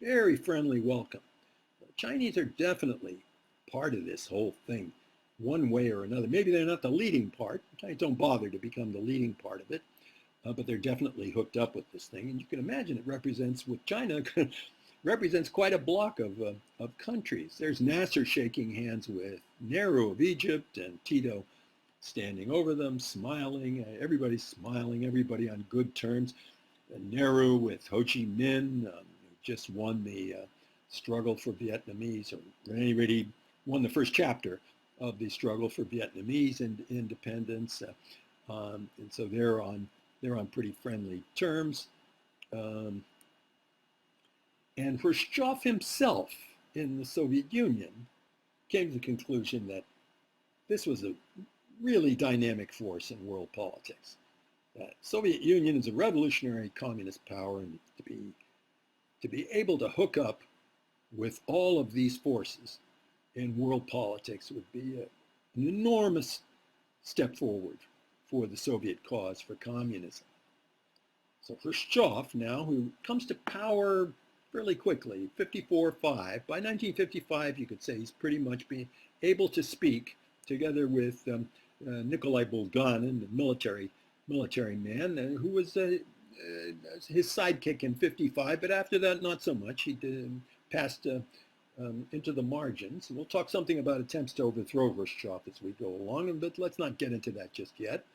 [SPEAKER 1] very friendly welcome. The Chinese are definitely part of this whole thing, one way or another. Maybe they're not the leading part. The Chinese don't bother to become the leading part of it, but they're definitely hooked up with this thing. And you can imagine it represents, with China, represents quite a block of countries. There's Nasser shaking hands with Nehru of Egypt and Tito standing over them, smiling. Everybody's smiling, everybody on good terms. Nehru with Ho Chi Minh, who just won the struggle for Vietnamese, or at any rate, he won the first chapter of the struggle for Vietnamese independence. And so they're on pretty friendly terms. And Khrushchev himself in the Soviet Union came to the conclusion that this was a really dynamic force in world politics. That Soviet Union is a revolutionary communist power, and to be able to hook up with all of these forces in world politics would be an enormous step forward for the Soviet cause for communism. So Khrushchev now, who comes to power fairly quickly, 54-5. By 1955, you could say he's pretty much being able to speak together with Nikolai Bulganin, the military man, who was his sidekick in 55, but after that, not so much. He passed into the margins. We'll talk something about attempts to overthrow Khrushchev as we go along, but let's not get into that just yet.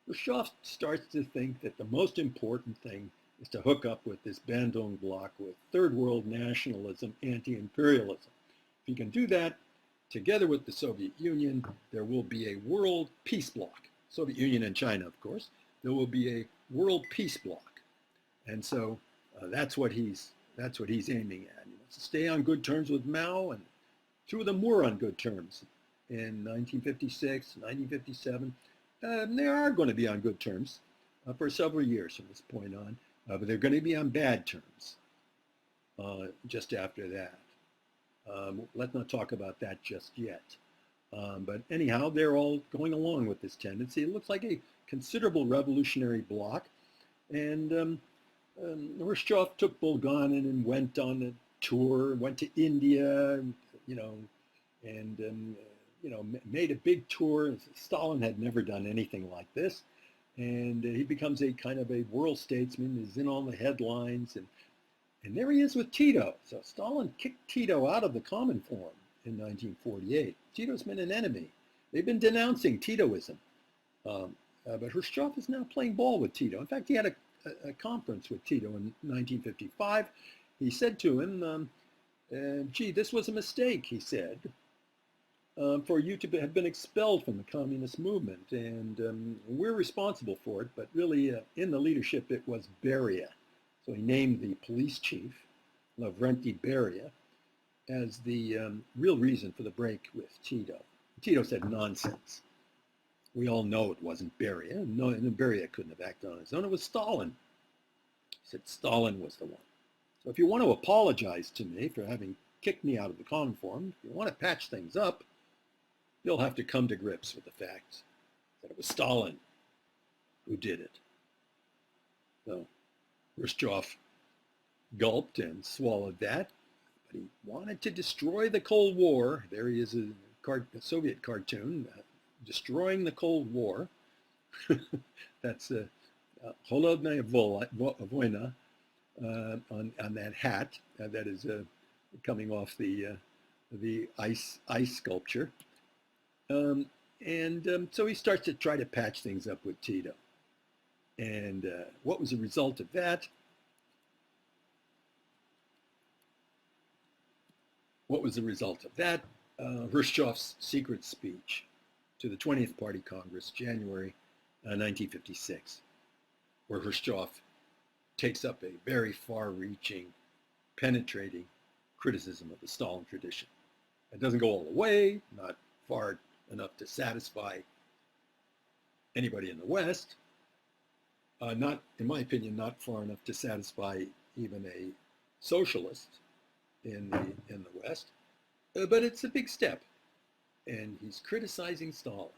[SPEAKER 1] Khrushchev starts to think that the most important thing is to hook up with this Bandung bloc with third world nationalism, anti-imperialism. If you can do that, together with the Soviet Union, there will be a world peace bloc. Soviet Union and China, of course. There will be a world peace bloc. And so that's what he's aiming at. He wants to stay on good terms with Mao, and two of them were on good terms in 1956, 1957. They are going to be on good terms for several years from this point on. but they're going to be on bad terms just after that. Let's not talk about that just yet. But anyhow, they're all going along with this tendency. It looks like a considerable revolutionary bloc. And Khrushchev took Bulganin and went on a tour, went to India, you know, and you know, made a big tour. Stalin had never done anything like this, and he becomes a kind of a world statesman. He's in all the headlines, and there he is with Tito. So Stalin kicked Tito out of the Cominform in 1948. Tito's been an enemy. They've been denouncing Titoism, but Khrushchev is now playing ball with Tito. In fact, he had a conference with Tito in 1955. He said to him, gee, this was a mistake, he said, for you to have been expelled from the communist movement. And we're responsible for it, but really in the leadership it was Beria. So he named the police chief, Lavrenti Beria, as the real reason for the break with Tito. Tito said nonsense. We all know it wasn't Beria. No, and Beria couldn't have acted on his own. It was Stalin. He said Stalin was the one. So if you want to apologize to me for having kicked me out of the Cominform, if you want to patch things up, you'll have to come to grips with the fact that it was Stalin who did it. So Khrushchev gulped and swallowed that, but he wanted to destroy the Cold War. There he is, a Soviet cartoon, destroying the Cold War. That's Holodnaya Vojna on that hat. That is coming off the ice sculpture. So he starts to try to patch things up with Tito. And what was the result of that? Khrushchev's secret speech to the 20th Party Congress, January 1956, where Khrushchev takes up a very far-reaching, penetrating criticism of the Stalin tradition. It doesn't go all the way, not far enough to satisfy anybody in the West, not, in my opinion, not far enough to satisfy even a socialist in the West, but it's a big step. And he's criticizing Stalin.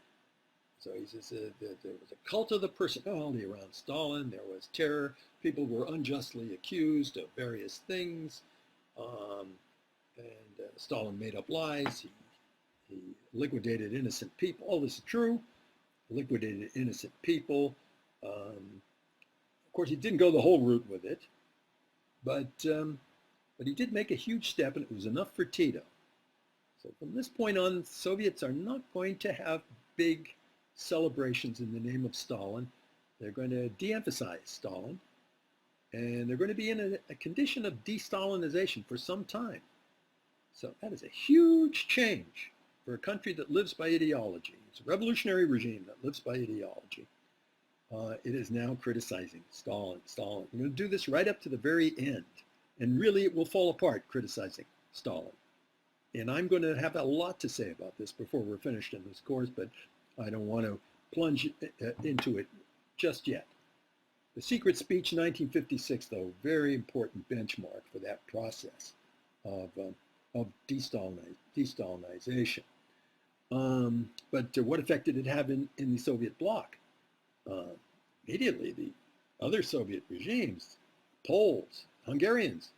[SPEAKER 1] So he says there was a cult of the personality around Stalin. There was terror. People were unjustly accused of various things. Stalin made up lies. He liquidated innocent people. All this is true. Liquidated innocent people. Of course, he didn't go the whole route with it, but he did make a huge step, and it was enough for Tito. So from this point on, Soviets are not going to have big celebrations in the name of Stalin. They're going to de-emphasize Stalin, and they're going to be in a condition of de-Stalinization for some time. So that is a huge change for a country that lives by ideology. It's a revolutionary regime that lives by ideology. It is now criticizing Stalin. We're going to do this right up to the very end. And really, it will fall apart criticizing Stalin. And I'm going to have a lot to say about this before we're finished in this course, but I don't want to plunge into it just yet. The secret speech, 1956, though, very important benchmark for that process of de-Stalinization. But what effect did it have in the Soviet bloc? Immediately, the other Soviet regimes, Poles, Hungarians,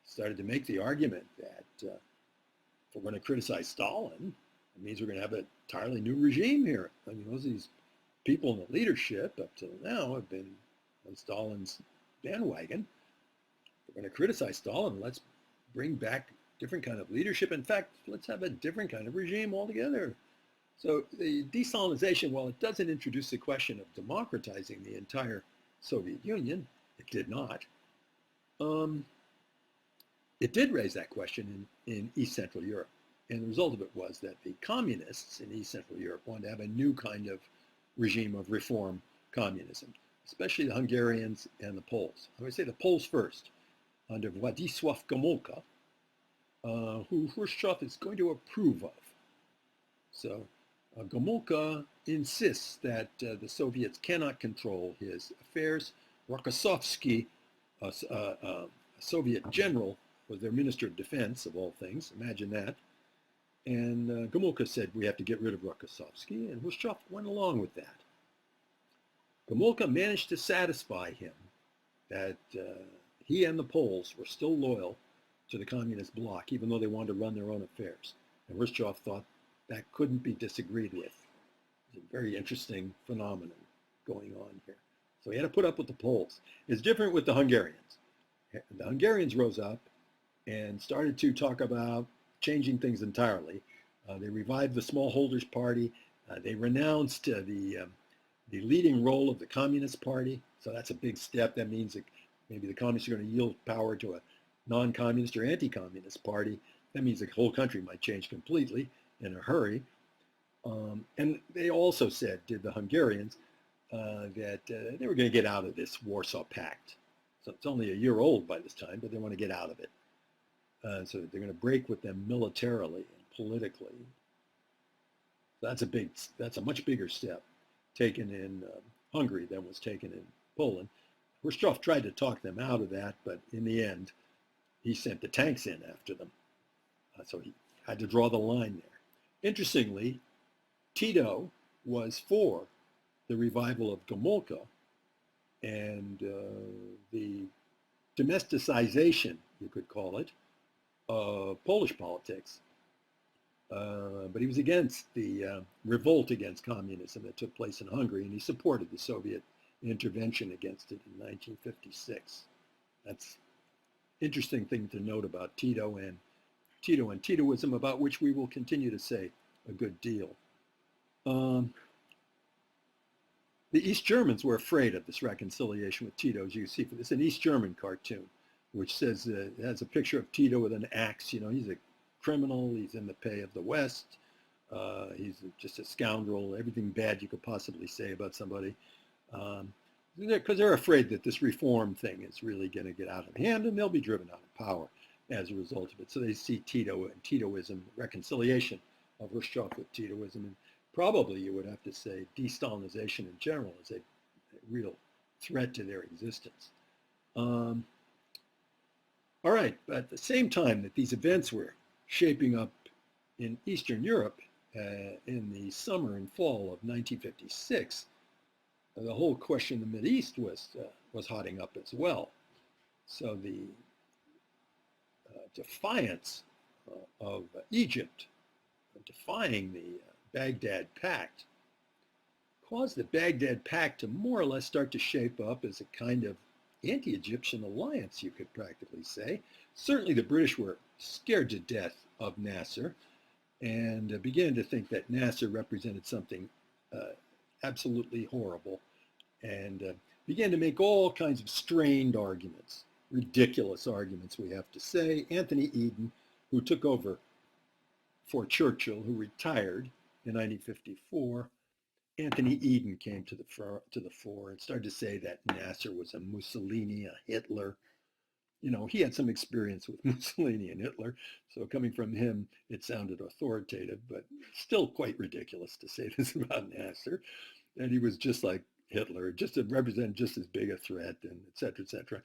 [SPEAKER 1] started to make the argument that if we're going to criticize Stalin, it means we're going to have an entirely new regime here. I mean, most of these people in the leadership up till now have been on Stalin's bandwagon. If we're going to criticize Stalin, let's bring back different kind of leadership. In fact, let's have a different kind of regime altogether. So the de-Stalinization, while it doesn't introduce the question of democratizing the entire Soviet Union, it did not. It did raise that question in East Central Europe. And the result of it was that the communists in East Central Europe wanted to have a new kind of regime of reform communism, especially the Hungarians and the Poles. I would say the Poles first, under Władysław Gomulka, who Khrushchev is going to approve of. So Gomulka insists that the Soviets cannot control his affairs, Rokossovsky, a Soviet general, was their Minister of Defense, of all things. Imagine that. And Gomulka said, we have to get rid of Rokossovsky, and Khrushchev went along with that. Gomulka managed to satisfy him that he and the Poles were still loyal to the communist bloc, even though they wanted to run their own affairs. And Khrushchev thought that couldn't be disagreed with. It's a very interesting phenomenon going on here. So he had to put up with the Poles. It's different with the Hungarians. The Hungarians rose up and started to talk about changing things entirely. They revived the Smallholders Party. They renounced the leading role of the Communist Party. So that's a big step. That means that maybe the communists are going to yield power to a non-communist or anti-communist party. That means the whole country might change completely in a hurry. And they also said, did the Hungarians, that they were going to get out of this Warsaw Pact. So it's only a year old by this time, but they want to get out of it. So they're going to break with them militarily and politically. That's a much bigger step taken in Hungary than was taken in Poland. Khrushchev tried to talk them out of that, but in the end, he sent the tanks in after them. So he had to draw the line there. Interestingly, Tito was for the revival of Gomulka and the domesticization, you could call it, of Polish politics. But he was against the revolt against communism that took place in Hungary, and he supported the Soviet intervention against it in 1956. That's an interesting thing to note about Tito and Titoism, about which we will continue to say a good deal. The East Germans were afraid of this reconciliation with Tito, as you see. It's an East German cartoon, which says it has a picture of Tito with an axe. You know, he's a criminal. He's in the pay of the West. He's just a scoundrel. Everything bad you could possibly say about somebody. Because they're afraid that this reform thing is really going to get out of hand, and they'll be driven out of power as a result of it. So they see Tito and Titoism, reconciliation of Khrushchev with Titoism, and probably you would have to say de-Stalinization in general is a real threat to their existence. All right, but at the same time that these events were shaping up in Eastern Europe in the summer and fall of 1956, the whole question of the Mideast was hotting up as well. So the defiance of Egypt, defying the Baghdad Pact, caused the Baghdad Pact to more or less start to shape up as a kind of anti-Egyptian alliance, you could practically say. Certainly the British were scared to death of Nasser and began to think that Nasser represented something absolutely horrible, and began to make all kinds of strained arguments, ridiculous arguments, we have to say. Anthony Eden, who took over for Churchill, who retired in 1954, Anthony Eden came to the fore and started to say that Nasser was a Mussolini, a Hitler. You know, he had some experience with Mussolini and Hitler, so coming from him, it sounded authoritative, but still quite ridiculous to say this about Nasser. And he was just like Hitler, just to represent just as big a threat, and et cetera,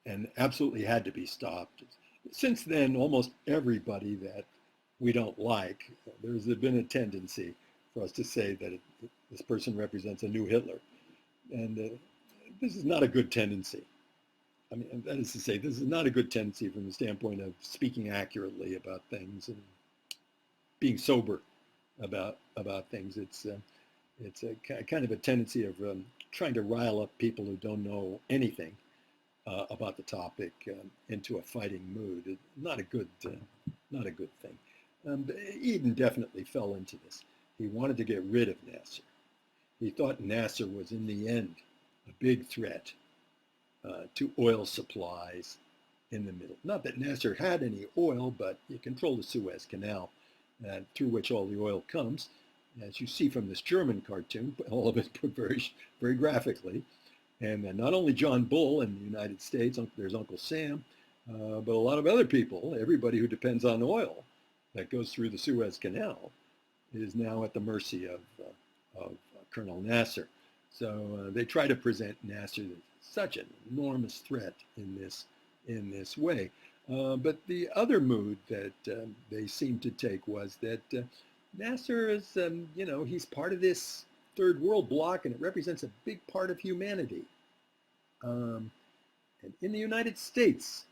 [SPEAKER 1] and absolutely had to be stopped. Since then, almost everybody that we don't like, there's been a tendency for us to say that this person represents a new Hitler. And this is not a good tendency. I mean, that is to say, this is not a good tendency from the standpoint of speaking accurately about things and being sober about things. It's a kind of a tendency of trying to rile up people who don't know anything about the topic into a fighting mood. Not a good thing. Eden definitely fell into this. He wanted to get rid of Nasser. He thought Nasser was, in the end, a big threat to oil supplies in the middle. Not that Nasser had any oil, but he controlled the Suez Canal, through which all the oil comes. As you see from this German cartoon, all of it put very, very graphically. And not only John Bull in the United States, there's Uncle Sam, but a lot of other people, everybody who depends on oil that goes through the Suez Canal, is now at the mercy of Colonel Nasser. So they try to present Nasser such an enormous threat in this way. But the other mood that they seemed to take was that Nasser is, he's part of this third world bloc, and it represents a big part of humanity. And in the United States,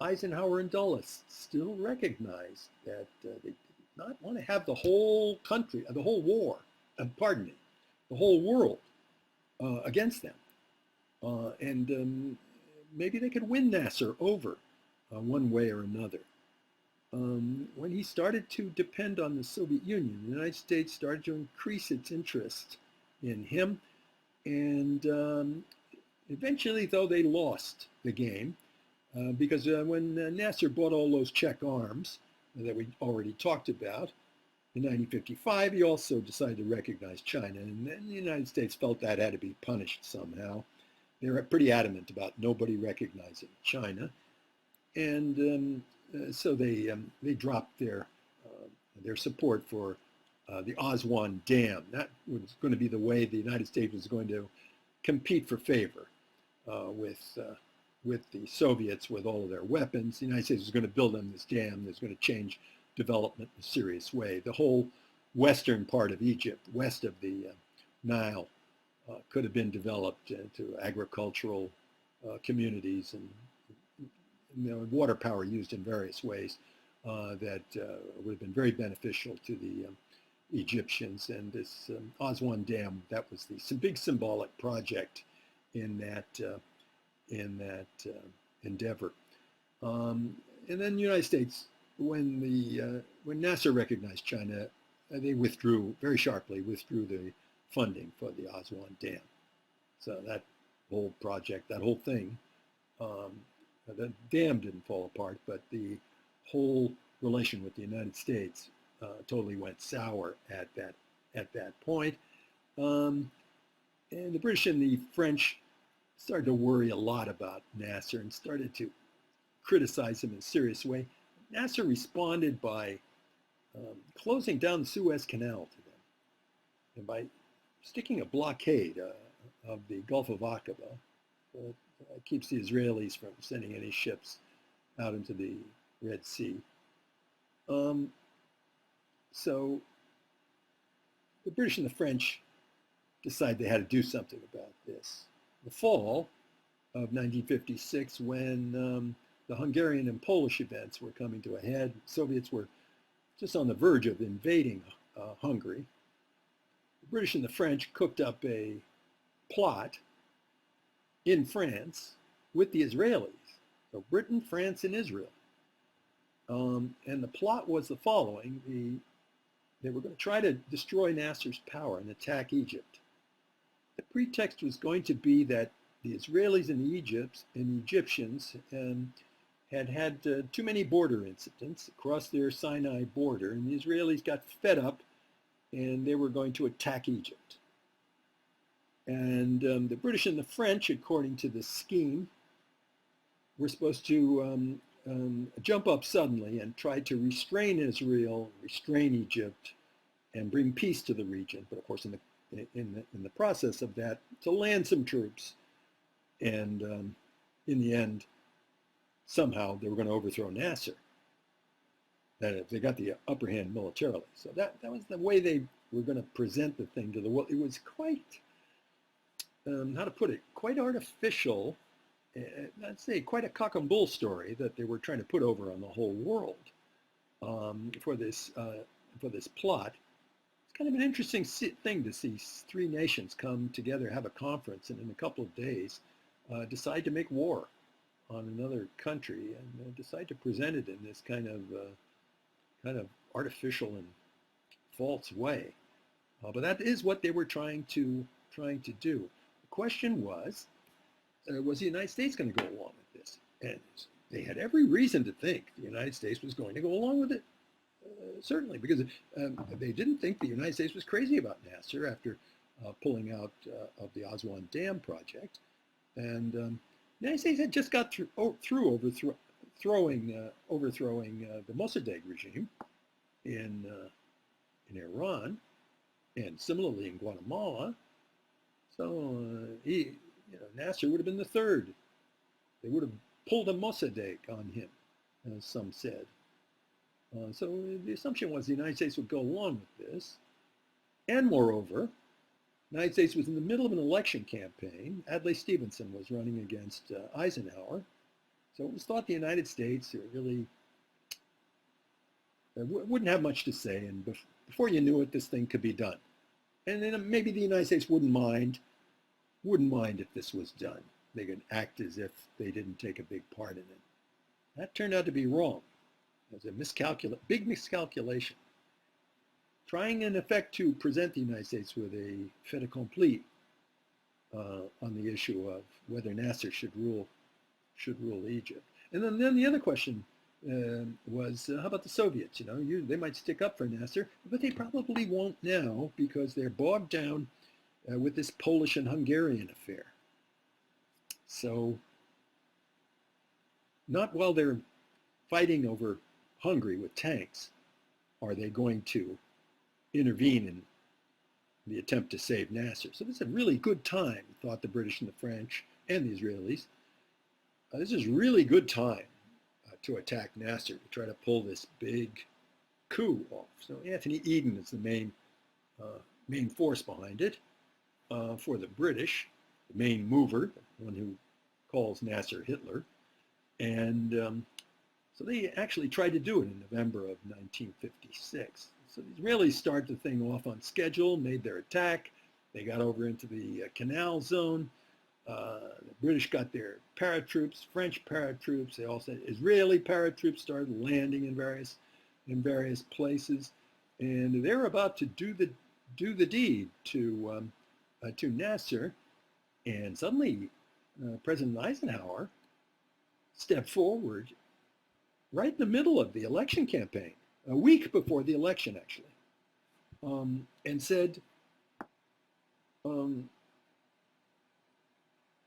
[SPEAKER 1] Eisenhower and Dulles still recognized that they did not want to have the whole country, the whole war, the whole world against them. And maybe they could win Nasser over one way or another. When he started to depend on the Soviet Union, the United States started to increase its interest in him. And eventually, though, they lost the game because when Nasser bought all those Czech arms that we already talked about in 1955, he also decided to recognize China. And then the United States felt that had to be punished somehow. They were pretty adamant about nobody recognizing China. And so they dropped their support for the Aswan Dam. That was going to be the way the United States was going to compete for favor with the Soviets with all of their weapons. The United States was going to build them this dam that's going to change development in a serious way. The whole western part of Egypt, west of the Nile, could have been developed into agricultural communities and water power used in various ways that would have been very beneficial to the Egyptians. And this Aswan Dam, that was the big symbolic project in that endeavor. And then the United States, when Nasser recognized China, they very sharply withdrew the funding for the Aswan Dam. So that whole project, that whole thing, the dam didn't fall apart, but the whole relation with the United States totally went sour at that point. And the British and the French started to worry a lot about Nasser and started to criticize him in a serious way. Nasser responded by closing down the Suez Canal to them and by sticking a blockade of the Gulf of Aqaba. Keeps the Israelis from sending any ships out into the Red Sea. So the British and the French decided they had to do something about this. The fall of 1956, when the Hungarian and Polish events were coming to a head, Soviets were just on the verge of invading Hungary. The British and the French cooked up a plot in France with the Israelis. So Britain, France, and Israel. And the plot was the following. They were going to try to destroy Nasser's power and attack Egypt. The pretext was going to be that the Israelis and the Egyptians had too many border incidents across their Sinai border, and the Israelis got fed up and they were going to attack Egypt. And the British and the French, according to the scheme, were supposed to jump up suddenly and try to restrain Israel, restrain Egypt, and bring peace to the region. But of course, in the process of that, to land some troops. And in the end, somehow they were going to overthrow Nasser. That they got the upper hand militarily. So that was the way they were going to present the thing to the world. It was quite, how to put it, quite artificial. I'd say quite a cock and bull story that they were trying to put over on the whole world for this plot. It's kind of an interesting thing to see three nations come together, have a conference, and in a couple of days decide to make war on another country and decide to present it in this kind of artificial and false way. But that is what they were trying to do. The question was the United States going to go along with this? And they had every reason to think the United States was going to go along with it, certainly, because they didn't think the United States was crazy about Nasser after pulling out of the Aswan Dam project. And the United States had just got through overthrowing the Mossadegh regime in Iran, and similarly in Guatemala. So Nasser would have been the third. They would have pulled a Mossadegh on him, as some said. So the assumption was the United States would go along with this. And moreover, the United States was in the middle of an election campaign. Adlai Stevenson was running against Eisenhower. So it was thought the United States really wouldn't have much to say. And before you knew it, this thing could be done. And then maybe the United States wouldn't mind if this was done. They could act as if they didn't take a big part in it. That turned out to be wrong. It was a big miscalculation. Trying in effect to present the United States with a fait accompli on the issue of whether Nasser should rule Egypt. And then the other question was, how about the Soviets? They might stick up for Nasser, but they probably won't now because they're bogged down with this Polish and Hungarian affair. So, not while they're fighting over Hungary with tanks are they going to intervene in the attempt to save Nasser. So this is a really good time, thought the British and the French and the Israelis. This is really good time to attack Nasser, to try to pull this big coup off. So Anthony Eden is the main force behind it for the British, the main mover, the one who calls Nasser Hitler. And so they actually tried to do it in November of 1956. So the Israelis started the thing off on schedule, made their attack. They got over into the canal zone. The British got their paratroops, French paratroops. They also Israeli paratroops started landing in various places, and they're about to do the deed to Nasser. And suddenly, President Eisenhower stepped forward right in the middle of the election campaign, a week before the election, actually, and said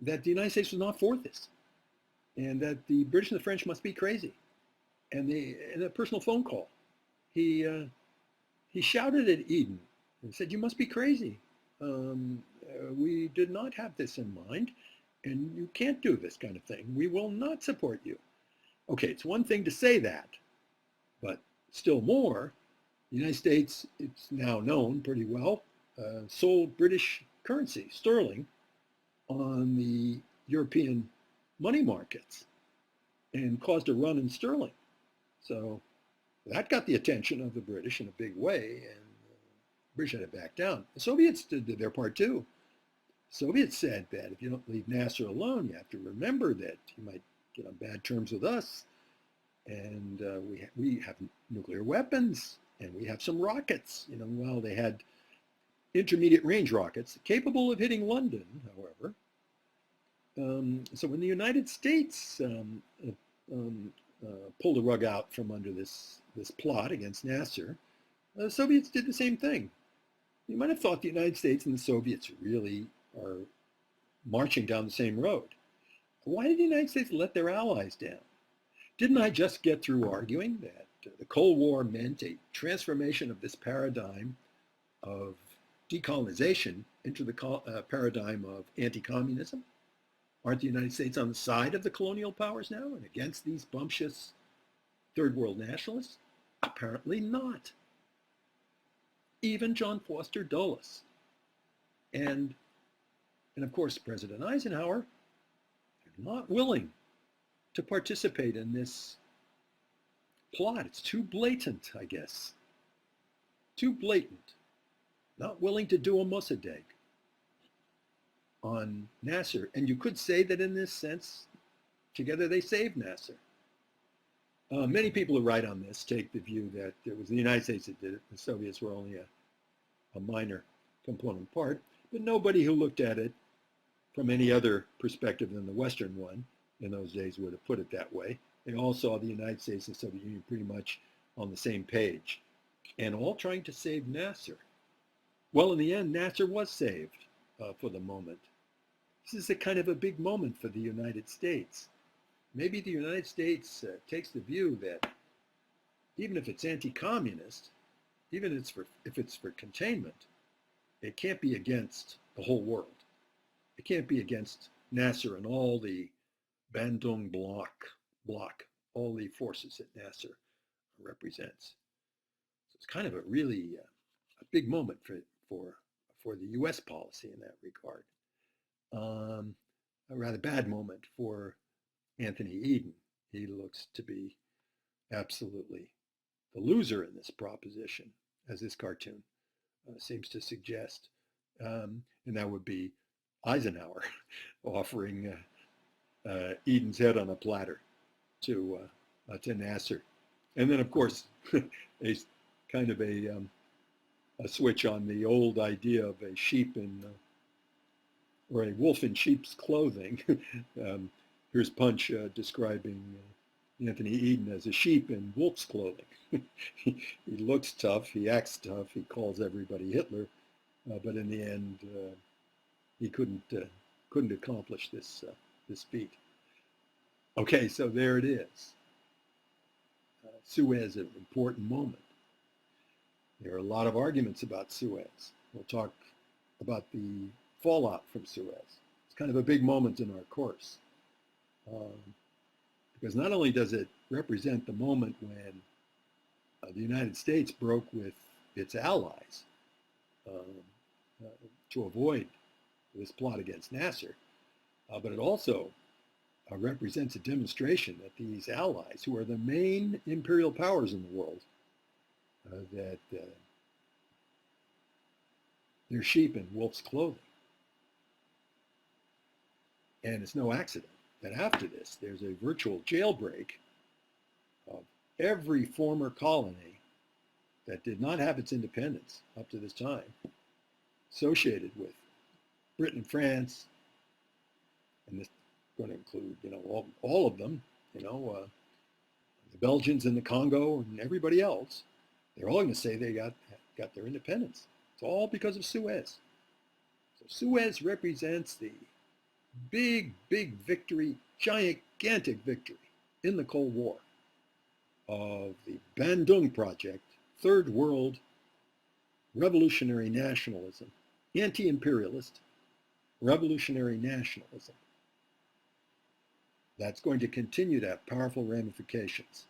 [SPEAKER 1] that the United States was not for this, and that the British and the French must be crazy. And in a personal phone call, he shouted at Eden and said, "You must be crazy. We did not have this in mind, and you can't do this kind of thing. We will not support you." Okay, it's one thing to say that, but still more, the United States, it's now known pretty well, sold British currency, sterling, on the European money markets and caused a run in sterling. So that got the attention of the British in a big way, and the British had to back down. The Soviets did their part too. The Soviets said that if you don't leave Nasser alone, you have to remember that he might get on bad terms with us, and we have nuclear weapons, and we have some rockets. Well, they had intermediate range rockets capable of hitting London, however. So when the United States pulled the rug out from under this plot against Nasser, the Soviets did the same thing. You might have thought the United States and the Soviets really are marching down the same road. Why did the United States let their allies down? Didn't I just get through arguing that the Cold War meant a transformation of this paradigm of decolonization into the paradigm of anti-communism? Aren't the United States on the side of the colonial powers now and against these bumptious third world nationalists? Apparently not. Even John Foster Dulles. And of course, President Eisenhower, they're not willing to participate in this plot. It's too blatant, I guess. Too blatant. Not willing to do a Mossadegh on Nasser. And you could say that in this sense, together they saved Nasser. Many people who write on this take the view that it was the United States that did it. The Soviets were only a minor component part. But nobody who looked at it from any other perspective than the Western one in those days would have put it that way. They all saw the United States and the Soviet Union pretty much on the same page, and all trying to save Nasser. Well, in the end, Nasser was saved for the moment. This is a kind of a big moment for the United States. Maybe the United States takes the view that even if it's anti-communist, even if it's for containment, it can't be against the whole world. It can't be against Nasser and all the Bandung bloc, all the forces that Nasser represents. So it's kind of a really a big moment for the U.S. policy in that regard. A rather bad moment for Anthony Eden. He looks to be absolutely the loser in this proposition, as this cartoon seems to suggest. And that would be Eisenhower offering Eden's head on a platter to Nasser. And then, of course, a kind of a switch on the old idea of a sheep in, or a wolf in sheep's clothing. Here's Punch describing Anthony Eden as a sheep in wolf's clothing. He looks tough, he acts tough, he calls everybody Hitler, but in the end, he couldn't accomplish this feat. Okay, so there it is. Suez, an important moment. There are a lot of arguments about Suez. We'll talk about the fallout from Suez. It's kind of a big moment in our course. Because not only does it represent the moment when the United States broke with its allies to avoid this plot against Nasser, but it also represents a demonstration that these allies, who are the main imperial powers in the world, that they're sheep in wolf's clothing. And it's no accident that after this, there's a virtual jailbreak of every former colony that did not have its independence up to this time, associated with Britain and France, and this is going to include, all of them, the Belgians in the Congo and everybody else. They're all going to say they got their independence. It's all because of Suez. So Suez represents the big victory, gigantic victory in the Cold War of the Bandung Project, Third World revolutionary nationalism, anti-imperialist revolutionary nationalism. That's going to continue to have powerful ramifications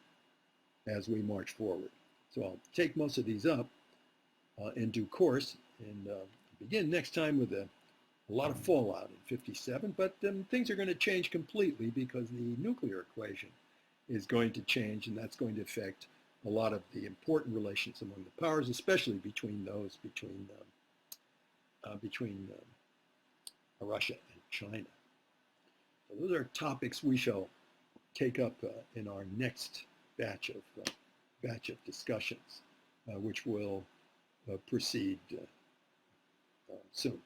[SPEAKER 1] as we march forward. So I'll take most of these up in due course and begin next time with a lot of fallout in 57, but things are going to change completely because the nuclear equation is going to change, and that's going to affect a lot of the important relations among the powers, especially between Russia and China. So those are topics we shall take up in our next batch of discussions, which will proceed soon.